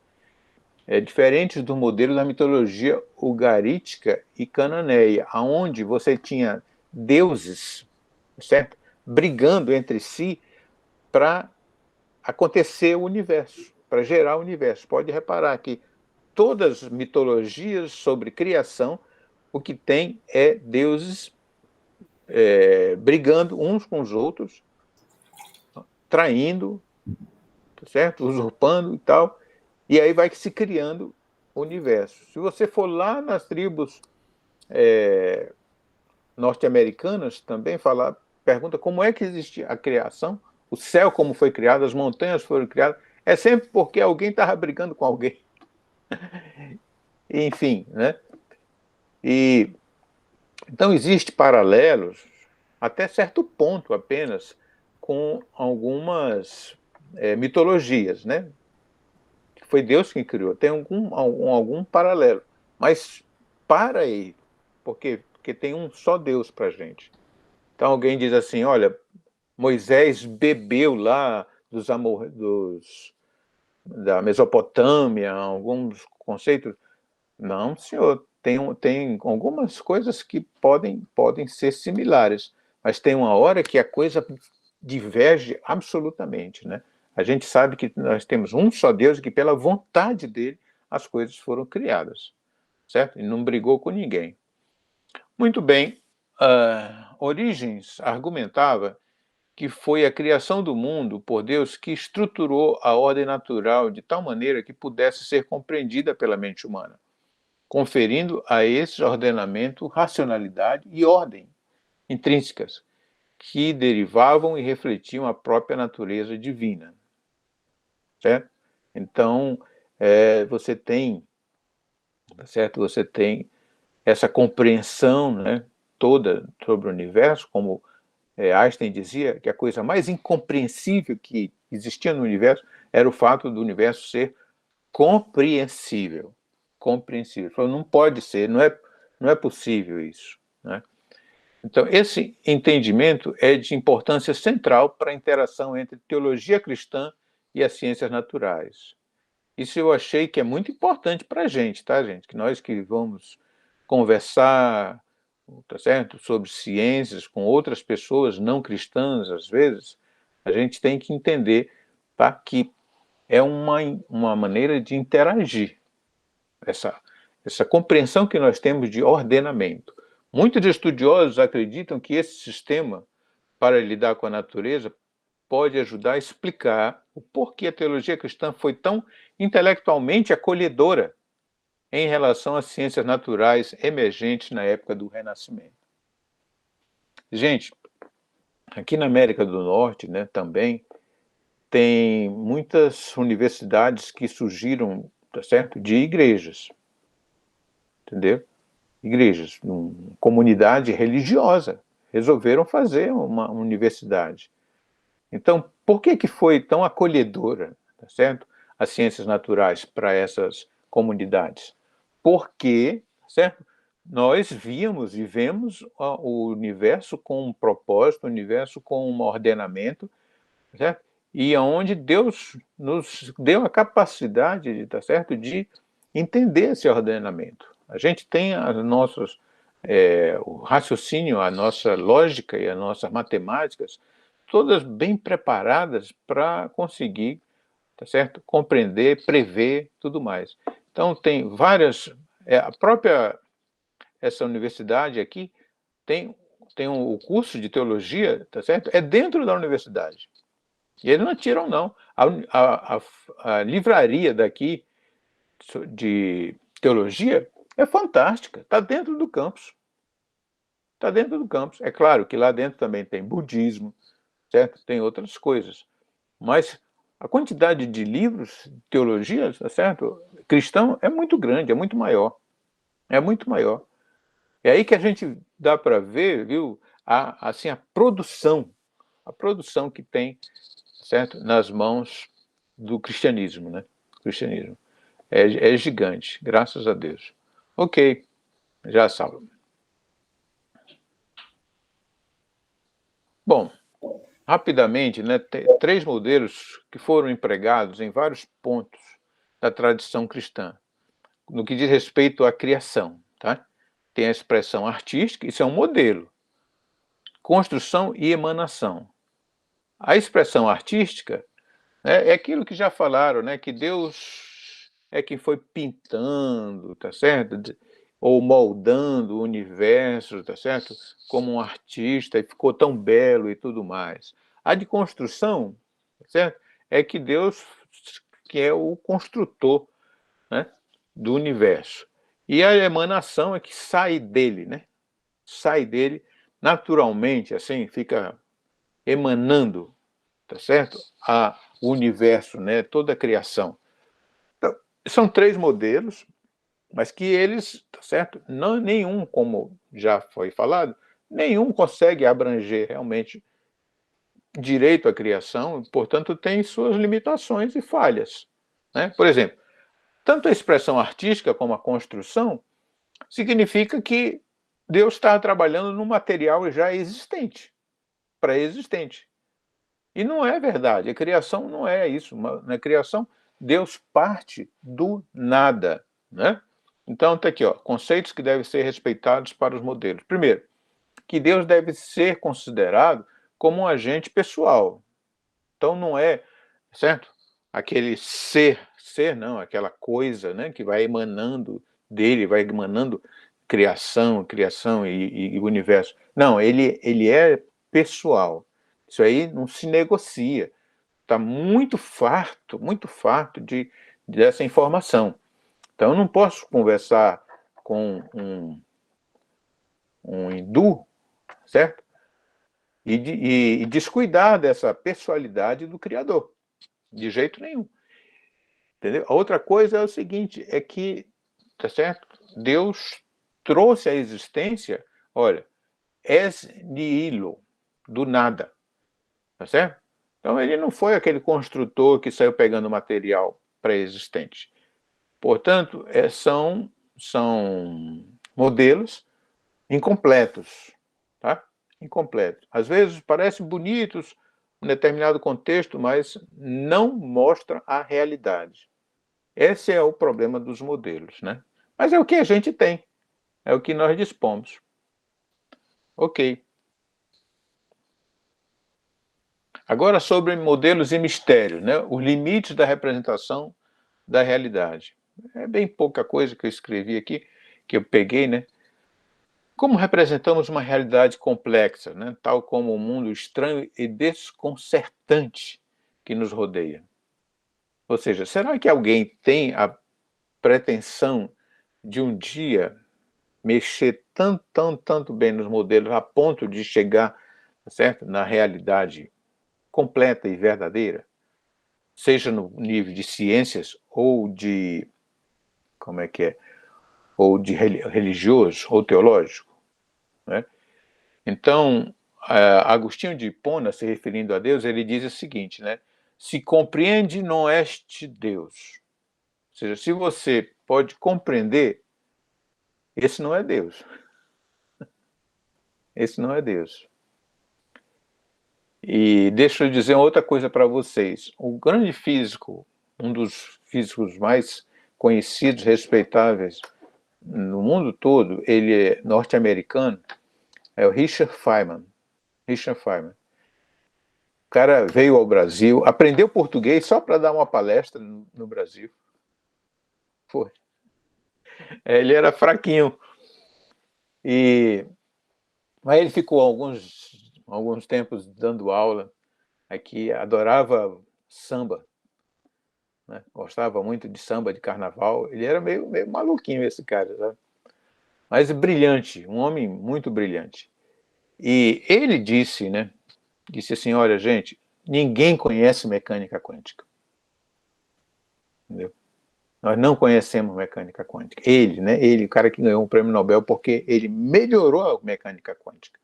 Speaker 4: É diferente do modelo da mitologia ugarítica e cananeia, aonde você tinha deuses, certo? Brigando entre si para acontecer o universo, para gerar o universo. Pode reparar que todas as mitologias sobre criação, o que tem é deuses brigando uns com os outros, traindo, certo? Usurpando e tal, e aí vai se criando o universo. Se você for lá nas tribos norte-americanas também pergunta como é que existe a criação, o céu como foi criado, as montanhas foram criadas, é sempre porque alguém estava brigando com alguém. Enfim, né? E então existem paralelos até certo ponto apenas com algumas mitologias, né? Foi Deus quem criou, tem algum paralelo, mas para aí, porque tem um só Deus para a gente. Então alguém diz assim, olha, Moisés bebeu lá da Mesopotâmia, alguns conceitos. Não, senhor, tem algumas coisas que podem ser similares, mas tem uma hora que a coisa diverge absolutamente, né? A gente sabe que nós temos um só Deus e que pela vontade dele as coisas foram criadas, certo? E não brigou com ninguém. Muito bem, Orígenes argumentava que foi a criação do mundo por Deus que estruturou a ordem natural de tal maneira que pudesse ser compreendida pela mente humana, conferindo a esse ordenamento racionalidade e ordem intrínsecas que derivavam e refletiam a própria natureza divina. Certo? Então, você tem, certo? Você tem essa compreensão, né, toda sobre o universo, como Einstein dizia, que a coisa mais incompreensível que existia no universo era o fato do universo ser compreensível. Compreensível. Falou, não pode ser, não é possível isso, né? Então, esse entendimento é de importância central para a interação entre teologia cristã e as ciências naturais. Isso eu achei que é muito importante para a gente, tá, gente? Que nós que vamos conversar, tá certo, sobre ciências com outras pessoas não cristãs, às vezes, a gente tem que entender, tá, que é uma maneira de interagir, essa compreensão que nós temos de ordenamento. Muitos estudiosos acreditam que esse sistema, para lidar com a natureza, pode ajudar a explicar o porquê a teologia cristã foi tão intelectualmente acolhedora em relação às ciências naturais emergentes na época do Renascimento. Gente, aqui na América do Norte, né, também tem muitas universidades que surgiram, tá certo, de igrejas, entendeu? Igrejas, uma comunidade religiosa, resolveram fazer uma universidade. Então, por que foi tão acolhedora, tá certo, as ciências naturais para essas comunidades? Porque, certo, nós víamos e vemos o universo com um propósito, o universo com um ordenamento, certo? E onde Deus nos deu a capacidade, tá certo, de entender esse ordenamento. A gente tem as nossas, o raciocínio, a nossa lógica e as nossas matemáticas todas bem preparadas para conseguir, tá certo, compreender, prever, tudo mais. Então tem várias, a própria essa universidade aqui tem o curso de teologia, tá certo? É dentro da universidade. E eles não tiram, não. A livraria daqui de teologia é fantástica, está dentro do campus. Está dentro do campus. É claro que lá dentro também tem budismo, certo? Tem outras coisas. Mas a quantidade de livros de teologia, tá certo? Cristão é muito grande, é muito maior. É muito maior. É aí que a gente dá para ver, viu, assim, a produção que tem, certo, nas mãos do cristianismo, né? Cristianismo. É gigante, graças a Deus. Ok, já salvo. Bom, rapidamente, né, tem 3 modelos que foram empregados em vários pontos da tradição cristã, no que diz respeito à criação, tá? Tem a expressão artística, isso é um modelo, construção e emanação. A expressão artística, né, é aquilo que já falaram, né, que Deus é quem foi pintando, tá certo? Ou moldando o universo, tá certo? Como um artista, e ficou tão belo e tudo mais. A de construção, tá certo? É que Deus, que é o construtor, né, do universo. E a emanação é que sai dele, né? sai dele naturalmente, assim, fica emanando, tá certo? O universo, né? Toda a criação. Então, são 3 modelos, mas que eles, tá certo? Não, nenhum, como já foi falado, nenhum consegue abranger realmente direito à criação, portanto tem suas limitações e falhas, né? Por exemplo, tanto a expressão artística como a construção significa que Deus está trabalhando num material já existente, pré-existente. E não é verdade, a criação não é isso. Na criação, Deus parte do nada, né? Então, está aqui, ó, conceitos que devem ser respeitados para os modelos. Primeiro, que Deus deve ser considerado como um agente pessoal. Então, não é, certo? Aquele ser não, aquela coisa, né, que vai emanando dele, vai emanando criação e universo. Não, ele é pessoal. Isso aí não se negocia. Está muito farto dessa informação. Então, eu não posso conversar com um hindu, certo? E descuidar dessa pessoalidade do Criador. De jeito nenhum. Entendeu? A outra coisa é o seguinte, é que, tá certo? Deus trouxe à existência, olha, ex nihilo, do nada. Tá certo? Então ele não foi aquele construtor que saiu pegando material pré-existente. Portanto, são modelos incompletos, tá? Incompletos. Às vezes parecem bonitos em determinado contexto, mas não mostram a realidade. Esse é o problema dos modelos, né? Mas é o que a gente tem, é o que nós dispomos. Ok. Agora sobre modelos e mistérios, né? Os limites da representação da realidade. É bem pouca coisa que eu escrevi aqui, que eu peguei, né? Como representamos uma realidade complexa, né? Tal como o mundo estranho e desconcertante que nos rodeia? Ou seja, será que alguém tem a pretensão de um dia mexer tanto bem nos modelos a ponto de chegar, certo, na realidade completa e verdadeira, seja no nível de ciências ou de, ou de religioso ou teológico, né? Então, Agostinho de Hipona, se referindo a Deus, ele diz o seguinte, né? Se compreende, não este Deus. Ou seja, se você pode compreender, esse não é Deus. Esse não é Deus. E deixa eu dizer outra coisa para vocês. O grande físico, um dos físicos mais conhecidos, respeitáveis no mundo todo, ele é norte-americano, é o Richard Feynman. Richard Feynman. O cara veio ao Brasil, aprendeu português só para dar uma palestra no Brasil. Foi. Ele era fraquinho. Mas ele ficou alguns tempos dando aula aqui, adorava samba, né? Gostava muito de samba, de carnaval. Ele era meio maluquinho, esse cara, sabe? Mas brilhante, um homem muito brilhante. E ele disse, né? Disse assim, olha, gente, ninguém conhece mecânica quântica. Entendeu? Nós não conhecemos mecânica quântica. Ele, né? Ele, o cara que ganhou um prêmio Nobel porque ele melhorou a mecânica quântica.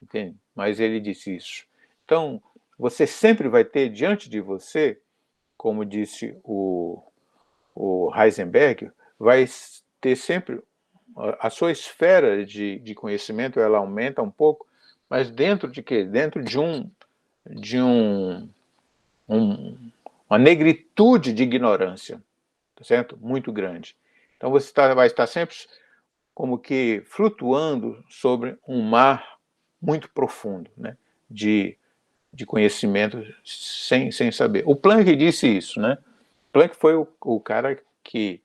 Speaker 4: Entende? Mas ele disse isso. Então, você sempre vai ter diante de você, como disse o Heisenberg, vai ter sempre a sua esfera de conhecimento, ela aumenta um pouco, mas dentro de quê? Dentro de uma negritude de ignorância, tá certo? Muito grande. Então você vai estar sempre como que flutuando sobre um mar muito profundo, né? de conhecimento sem saber. O Planck disse isso, né? Planck foi o cara que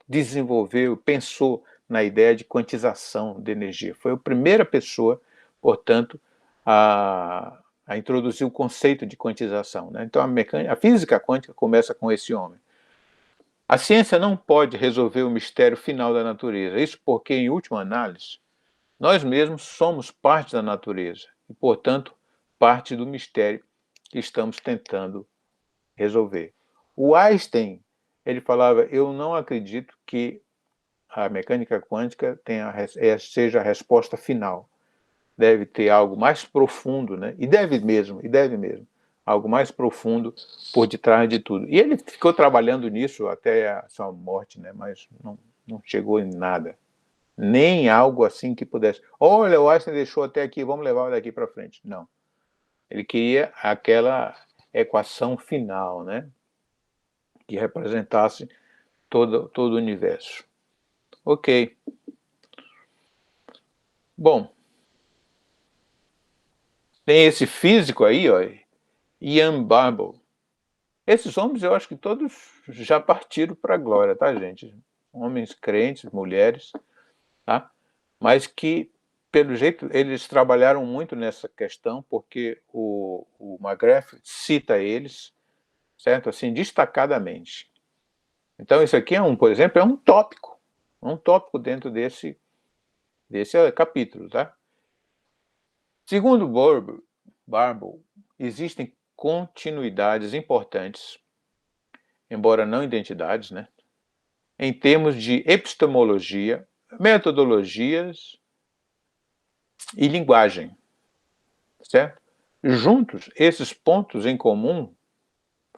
Speaker 4: desenvolveu, pensou na ideia de quantização de energia. Foi a primeira pessoa, portanto, a introduzir o conceito de quantização, né? Então a física quântica começa com esse homem. A ciência não pode resolver o mistério final da natureza. Isso porque, em última análise, nós mesmos somos parte da natureza e, portanto, parte do mistério que estamos tentando resolver. O Einstein, ele falava, eu não acredito que a mecânica quântica seja a resposta final. Deve ter algo mais profundo, né? E deve mesmo, algo mais profundo por detrás de tudo. E ele ficou trabalhando nisso até a sua morte, né? Mas não chegou em nada. Nem algo assim que pudesse. Olha, o Einstein deixou até aqui, vamos levar daqui para frente. Não. Ele queria aquela equação final, né? Que representasse todo o universo. Ok. Bom, tem esse físico aí, ó, Ian Barbour. Esses homens, eu acho que todos já partiram para a glória, tá, gente? Homens crentes, mulheres, tá? Mas que, pelo jeito, eles trabalharam muito nessa questão, porque o McGrath cita eles, certo? Assim, destacadamente. Então, isso aqui por exemplo, é um tópico dentro desse capítulo, tá? Segundo Barbour, existem continuidades importantes, embora não identidades, né? Em termos de epistemologia, metodologias e linguagem, certo? Juntos, esses pontos em comum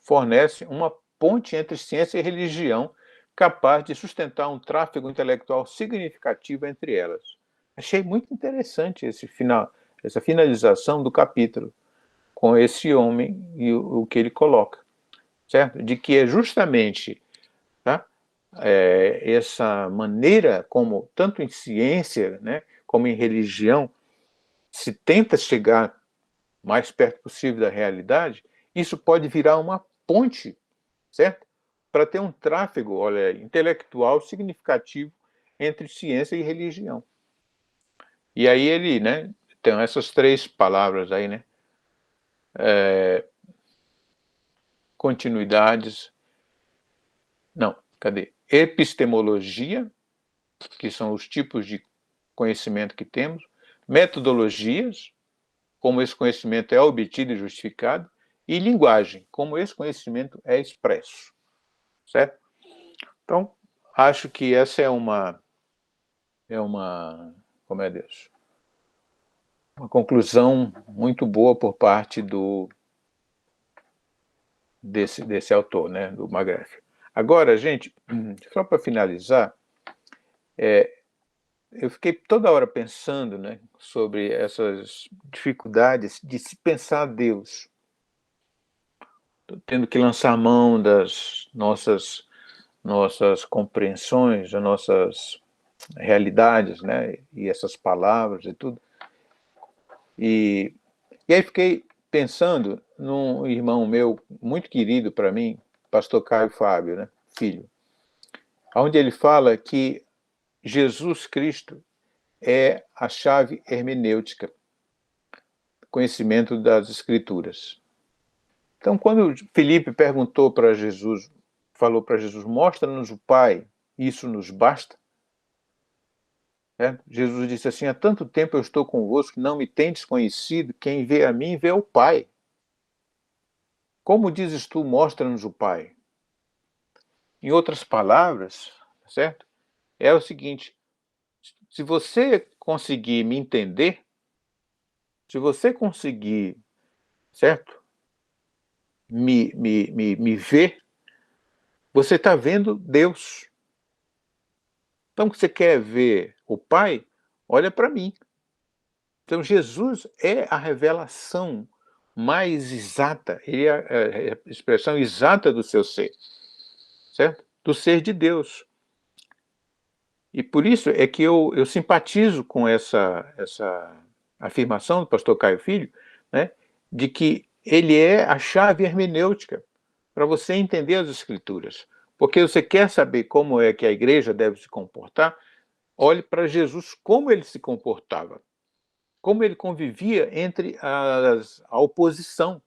Speaker 4: fornecem uma ponte entre ciência e religião capaz de sustentar um tráfego intelectual significativo entre elas. Achei muito interessante essa finalização do capítulo com esse homem e o que ele coloca, certo? De que é justamente, tá? Essa maneira como, tanto em ciência, né, como em religião, se tenta chegar mais perto possível da realidade, isso pode virar uma ponte, certo? Para ter um tráfego, olha, intelectual significativo entre ciência e religião. E aí ele, né, tem essas três palavras aí, né? Continuidades. Não, cadê? Epistemologia, que são os tipos de conhecimento que temos, metodologias, como esse conhecimento é obtido e justificado, e linguagem, como esse conhecimento é expresso, certo? Então, acho que essa é uma como é Deus? Uma conclusão muito boa por parte desse autor, né, do McGrath. Agora, gente, só para finalizar, eu fiquei toda hora pensando, né, sobre essas dificuldades de se pensar Deus. Tô tendo que lançar a mão das nossas compreensões, das nossas realidades, né, e essas palavras e tudo. E aí fiquei pensando num irmão meu muito querido para mim, pastor Caio Fábio, né, filho, onde ele fala que Jesus Cristo é a chave hermenêutica, conhecimento das Escrituras. Então, quando Felipe perguntou para Jesus, falou para Jesus, mostra-nos o Pai, isso nos basta. Jesus disse assim, há tanto tempo eu estou convosco que não me tendes conhecido, quem vê a mim vê o Pai. Como dizes tu, mostra-nos o Pai? Em outras palavras, certo? É o seguinte, se você conseguir me entender, se você conseguir, certo? Me ver, você está vendo Deus. Então, se você quer ver o Pai, olha para mim. Então, Jesus é a revelação mais exata, ele é a expressão exata do seu ser, certo? Do ser de Deus. E por isso é que eu simpatizo com essa afirmação do pastor Caio Filho, né, de que ele é a chave hermenêutica para você entender as Escrituras. Porque você quer saber como é que a igreja deve se comportar, olhe para Jesus, como ele se comportava, como ele convivia entre a oposição,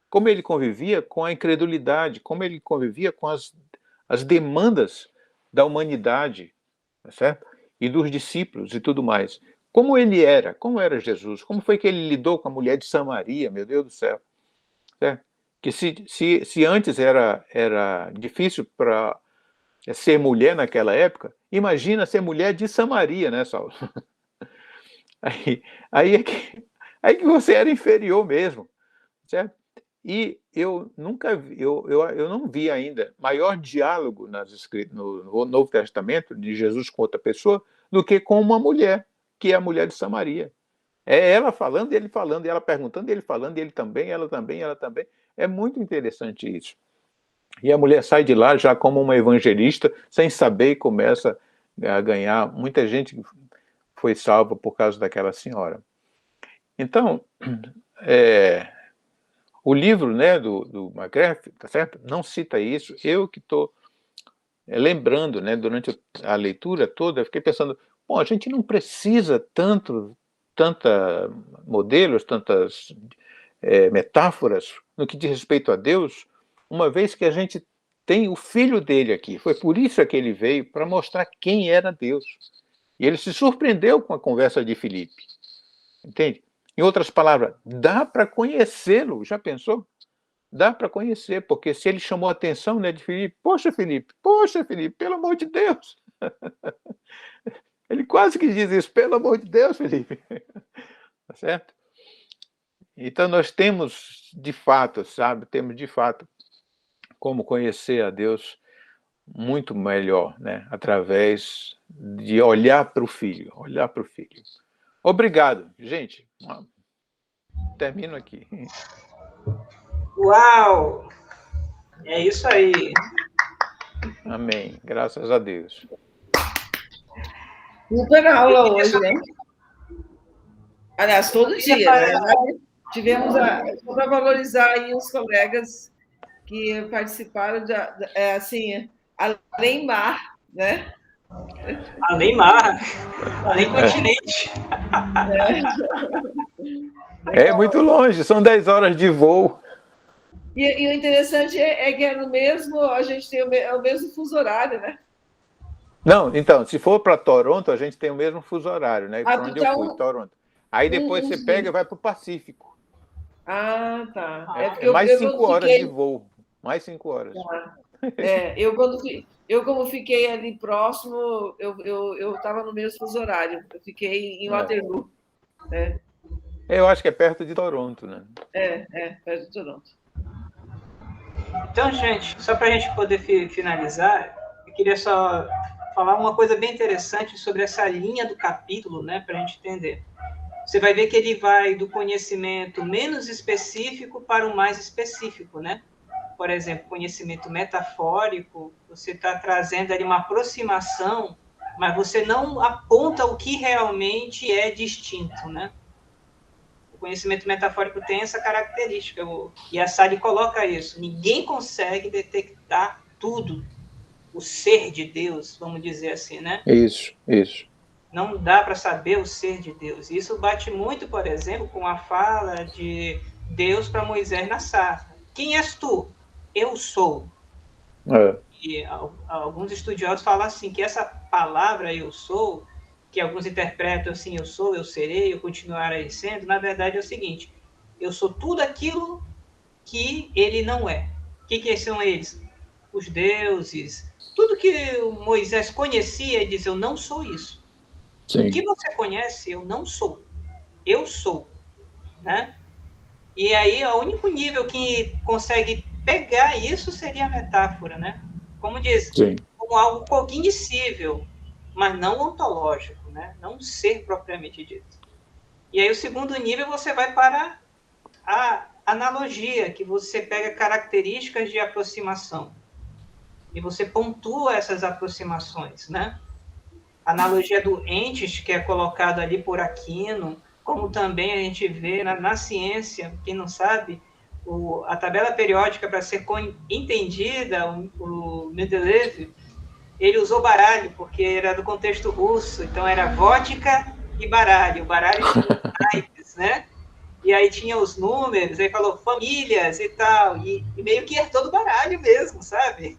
Speaker 4: como ele convivia com a incredulidade, como ele convivia com as as demandas da humanidade, tá certo? E dos discípulos e tudo mais. Como era Jesus, como foi que ele lidou com a mulher de Samaria, meu Deus do céu. Certo? Que se antes era difícil para ser mulher naquela época, imagina ser mulher de Samaria, né, Saulo? Aí é que você era inferior mesmo, certo? E eu nunca vi, eu não vi ainda maior diálogo no Novo Testamento de Jesus com outra pessoa do que com uma mulher, que é a mulher de Samaria. É ela falando, ele falando, e ela perguntando, ele falando, e ele também, ela também, ela também. É muito interessante isso. E a mulher sai de lá já como uma evangelista, sem saber, e começa a ganhar. Muita gente foi salva por causa daquela senhora. Então, o livro, né, do McGrath, tá certo? Não cita isso. Eu que estou lembrando, né, durante a leitura toda, eu fiquei pensando, bom, a gente não precisa tanta modelos, tantas metáforas no que diz respeito a Deus, uma vez que a gente tem o filho dele aqui. Foi por isso que ele veio, para mostrar quem era Deus. E ele se surpreendeu com a conversa de Filipe. Entende? Em outras palavras, dá para conhecê-lo. Já pensou? Dá para conhecer, porque se ele chamou a atenção, né, de Filipe, poxa, Filipe, pelo amor de Deus. Ele quase que diz isso, pelo amor de Deus, Filipe. Tá certo? Então nós temos de fato, como conhecer a Deus muito melhor, né, através de olhar para o Filho, Obrigado, gente. Termino aqui.
Speaker 1: Uau! É isso aí.
Speaker 4: Amém. Graças a Deus.
Speaker 2: Super aula hoje, né? Aliás, todo dia, né? Tivemos só para valorizar aí os colegas que participaram assim, além mar, né?
Speaker 1: Além mar, além continente.
Speaker 4: É muito longe, são 10 horas de voo.
Speaker 2: E o interessante é que é no mesmo, a gente tem o mesmo fuso horário, né?
Speaker 4: Não, então, se for para Toronto, a gente tem o mesmo fuso horário, né? Para onde eu fui, Toronto. Aí depois você pega e vai para o Pacífico.
Speaker 2: Ah, tá.
Speaker 4: É mais 5 horas de voo. Mais 5 horas.
Speaker 2: Tá. Eu como fiquei ali próximo, eu estava no mesmo fuso horário. Eu fiquei em Waterloo. Né?
Speaker 4: Eu acho que é perto de Toronto, né?
Speaker 2: Perto de Toronto.
Speaker 1: Então, gente, só para a gente poder finalizar, eu queria só falar uma coisa bem interessante sobre essa linha do capítulo, né, para a gente entender. Você vai ver que ele vai do conhecimento menos específico para o mais específico, né? Por exemplo, conhecimento metafórico, você está trazendo ali uma aproximação, mas você não aponta o que realmente é distinto, né? O conhecimento metafórico tem essa característica, e a Sally coloca isso. Ninguém consegue detectar tudo, o ser de Deus, vamos dizer assim, né?
Speaker 4: Isso.
Speaker 1: Não dá para saber o ser de Deus. Isso bate muito, por exemplo, com a fala de Deus para Moisés na sarça. Quem és tu? Eu sou. E alguns estudiosos falam assim, que essa palavra eu sou, que alguns interpretam assim, eu sou, eu serei, eu continuarei sendo, na verdade é o seguinte, eu sou tudo aquilo que ele não é. O que são eles? Os deuses, tudo que Moisés conhecia, ele diz, eu não sou isso.
Speaker 4: Sim.
Speaker 1: O que você conhece, eu não sou. Eu sou. Né? E aí, o único nível que consegue pegar isso seria a metáfora, né? Como diz,
Speaker 4: Sim.
Speaker 1: Como algo cognoscível, mas não ontológico, né? Não ser propriamente dito. E aí, o segundo nível, você vai para a analogia, que você pega características de aproximação. E você pontua essas aproximações, né? A analogia do entes, que é colocado ali por Aquino, como também a gente vê na ciência, quem não sabe, a tabela periódica, para ser entendida, o Mendeleev, ele usou baralho, porque era do contexto russo, então era vodka e baralho. O baralho tinha naipes, né? E aí tinha os números, aí falou famílias e tal, e meio que herdou do baralho mesmo, sabe?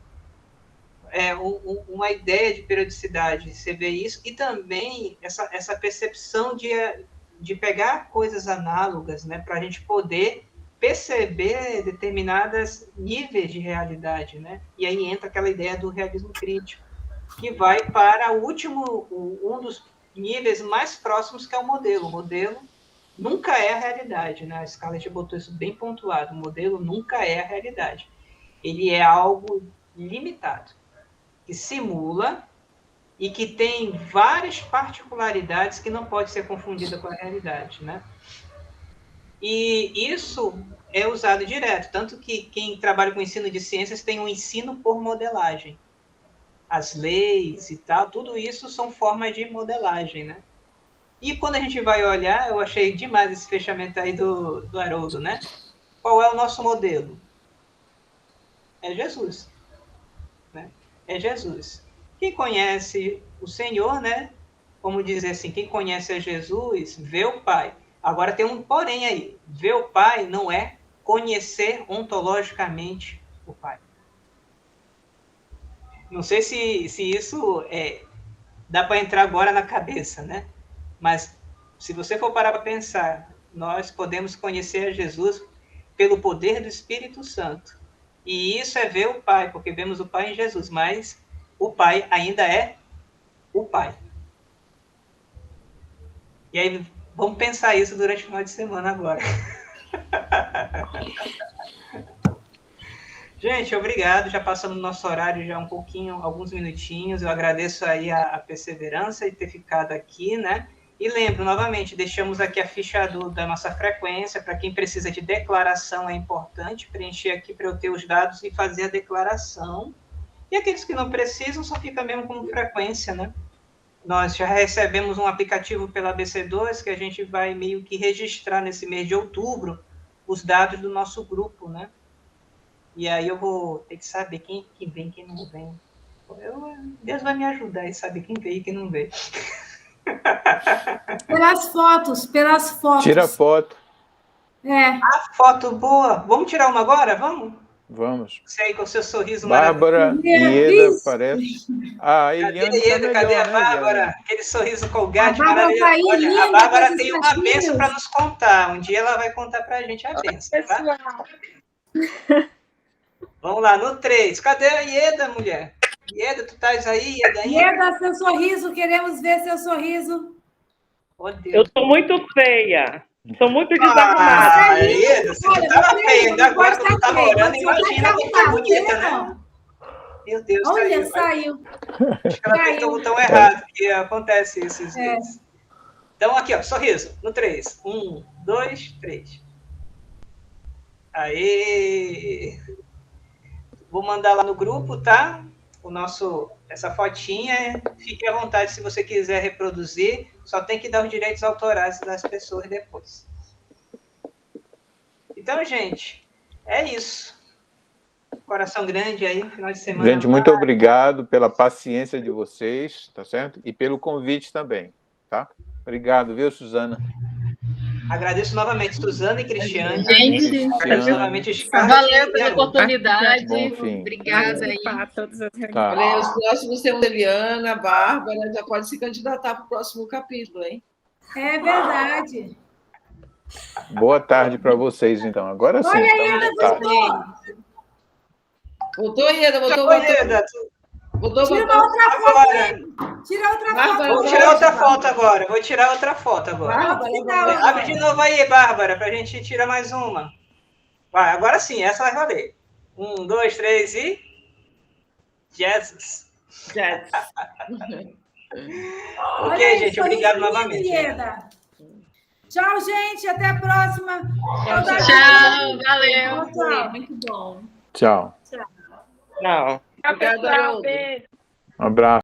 Speaker 1: uma ideia de periodicidade, você vê isso, e também essa percepção de pegar coisas análogas, né, para a gente poder perceber determinados níveis de realidade, né? E aí entra aquela ideia do realismo crítico, que vai para um dos níveis mais próximos, que é o modelo. O modelo nunca é a realidade, né? A Scarlett botou isso bem pontuado. O modelo nunca é a realidade. Ele é algo limitado, que simula e que tem várias particularidades que não pode ser confundida com a realidade, né? E isso é usado direto, tanto que quem trabalha com ensino de ciências tem um ensino por modelagem. As leis e tal, tudo isso são formas de modelagem, né? E quando a gente vai olhar, eu achei demais esse fechamento aí do Haroldo, né? Qual é o nosso modelo? É Jesus, né? É Jesus. Quem conhece o Senhor, né? Como dizer assim, quem conhece a Jesus, vê o Pai. Agora tem um porém aí. Ver o Pai não é conhecer ontologicamente o Pai. Não sei se isso dá para entrar agora na cabeça, né? Mas se você for parar para pensar, nós podemos conhecer a Jesus pelo poder do Espírito Santo. E isso é ver o Pai, porque vemos o Pai em Jesus, mas o Pai ainda é o Pai. E aí, vamos pensar isso durante o final de semana agora. Gente, obrigado. Já passamos no nosso horário já um pouquinho, alguns minutinhos. Eu agradeço aí a perseverança e ter ficado aqui, né? E lembro, novamente, deixamos aqui a ficha da nossa frequência. Para quem precisa de declaração, é importante preencher aqui para eu ter os dados e fazer a declaração. E aqueles que não precisam, só fica mesmo como frequência, né? Nós já recebemos um aplicativo pela ABC2 que a gente vai meio que registrar nesse mês de outubro os dados do nosso grupo, né? E aí eu vou ter que saber quem vem e quem não vem. Deus vai me ajudar a saber quem veio e quem não veio.
Speaker 3: Pelas fotos.
Speaker 4: Tira a foto.
Speaker 1: A foto boa. Vamos tirar uma agora?
Speaker 4: Vamos.
Speaker 1: Você aí com o seu sorriso
Speaker 4: Bárbara e Eda, parece. A Eliane tá melhor,
Speaker 1: cadê a Bárbara?
Speaker 4: Eliane?
Speaker 1: Aquele sorriso colgate
Speaker 3: maravilhoso. Tá aí,
Speaker 1: Olha,
Speaker 3: linda,
Speaker 1: a Bárbara tem
Speaker 3: com
Speaker 1: uma
Speaker 3: esses
Speaker 1: bênção para nos contar. Um dia ela vai contar para a gente a bênção, tá? Vamos lá, no 3. Cadê a Ieda, mulher? Ieda, tu estás aí, Ieda? Ainda?
Speaker 3: Ieda, seu sorriso, queremos ver seu sorriso.
Speaker 1: Oh, Deus.
Speaker 6: Eu estou muito feia. Estou muito desarrumada.
Speaker 1: Ieda, você não estava feia. Ainda agora que tu estava orando, imagina que tá bonita, né? Meu Deus,
Speaker 3: olha, saiu.
Speaker 1: Acho que ela apertou o botão errado, que acontece isso às vezes. Então, aqui, ó, sorriso, no 3. 1, 2, 3. Aê! Vou mandar lá no grupo, tá? Essa fotinha. Fique à vontade se você quiser reproduzir. Só tem que dar os direitos autorais das pessoas depois. Então, gente, é isso. Coração grande aí, final de semana.
Speaker 4: Gente, muito obrigado pela paciência de vocês, tá certo? E pelo convite também, tá? Obrigado, viu, Suzana?
Speaker 1: Agradeço novamente, Suzana e Cristiane.
Speaker 7: Gente,
Speaker 1: agradeço novamente,
Speaker 7: valeu pela oportunidade.
Speaker 4: Bom,
Speaker 7: obrigada aí.
Speaker 4: Tá.
Speaker 2: Olha, os próximos temos Eliana, Bárbara, já pode se candidatar para o próximo capítulo, hein?
Speaker 3: É verdade.
Speaker 4: Boa tarde para vocês, então. Agora sim.
Speaker 3: Olha, Ieda,
Speaker 2: Voltou, Ieda, voltou.
Speaker 3: Tira uma outra foto aí. Tira outra foto.
Speaker 1: Vou tirar outra foto agora.
Speaker 3: Bárbara,
Speaker 1: Abre de novo aí, Bárbara, para a gente tirar mais uma. Vai, agora sim, essa vai valer. 1, 2, 3 e... Jesus. Ok,
Speaker 3: aí,
Speaker 1: gente, obrigado novamente.
Speaker 3: Ieda. Tchau, gente, até a próxima.
Speaker 7: Tchau, valeu.
Speaker 3: Tchau.
Speaker 7: Muito bom.
Speaker 4: Tchau.
Speaker 6: Não.
Speaker 2: Obrigada,
Speaker 5: pessoal,
Speaker 2: Haroldo.
Speaker 5: beijo.
Speaker 4: Um abraço.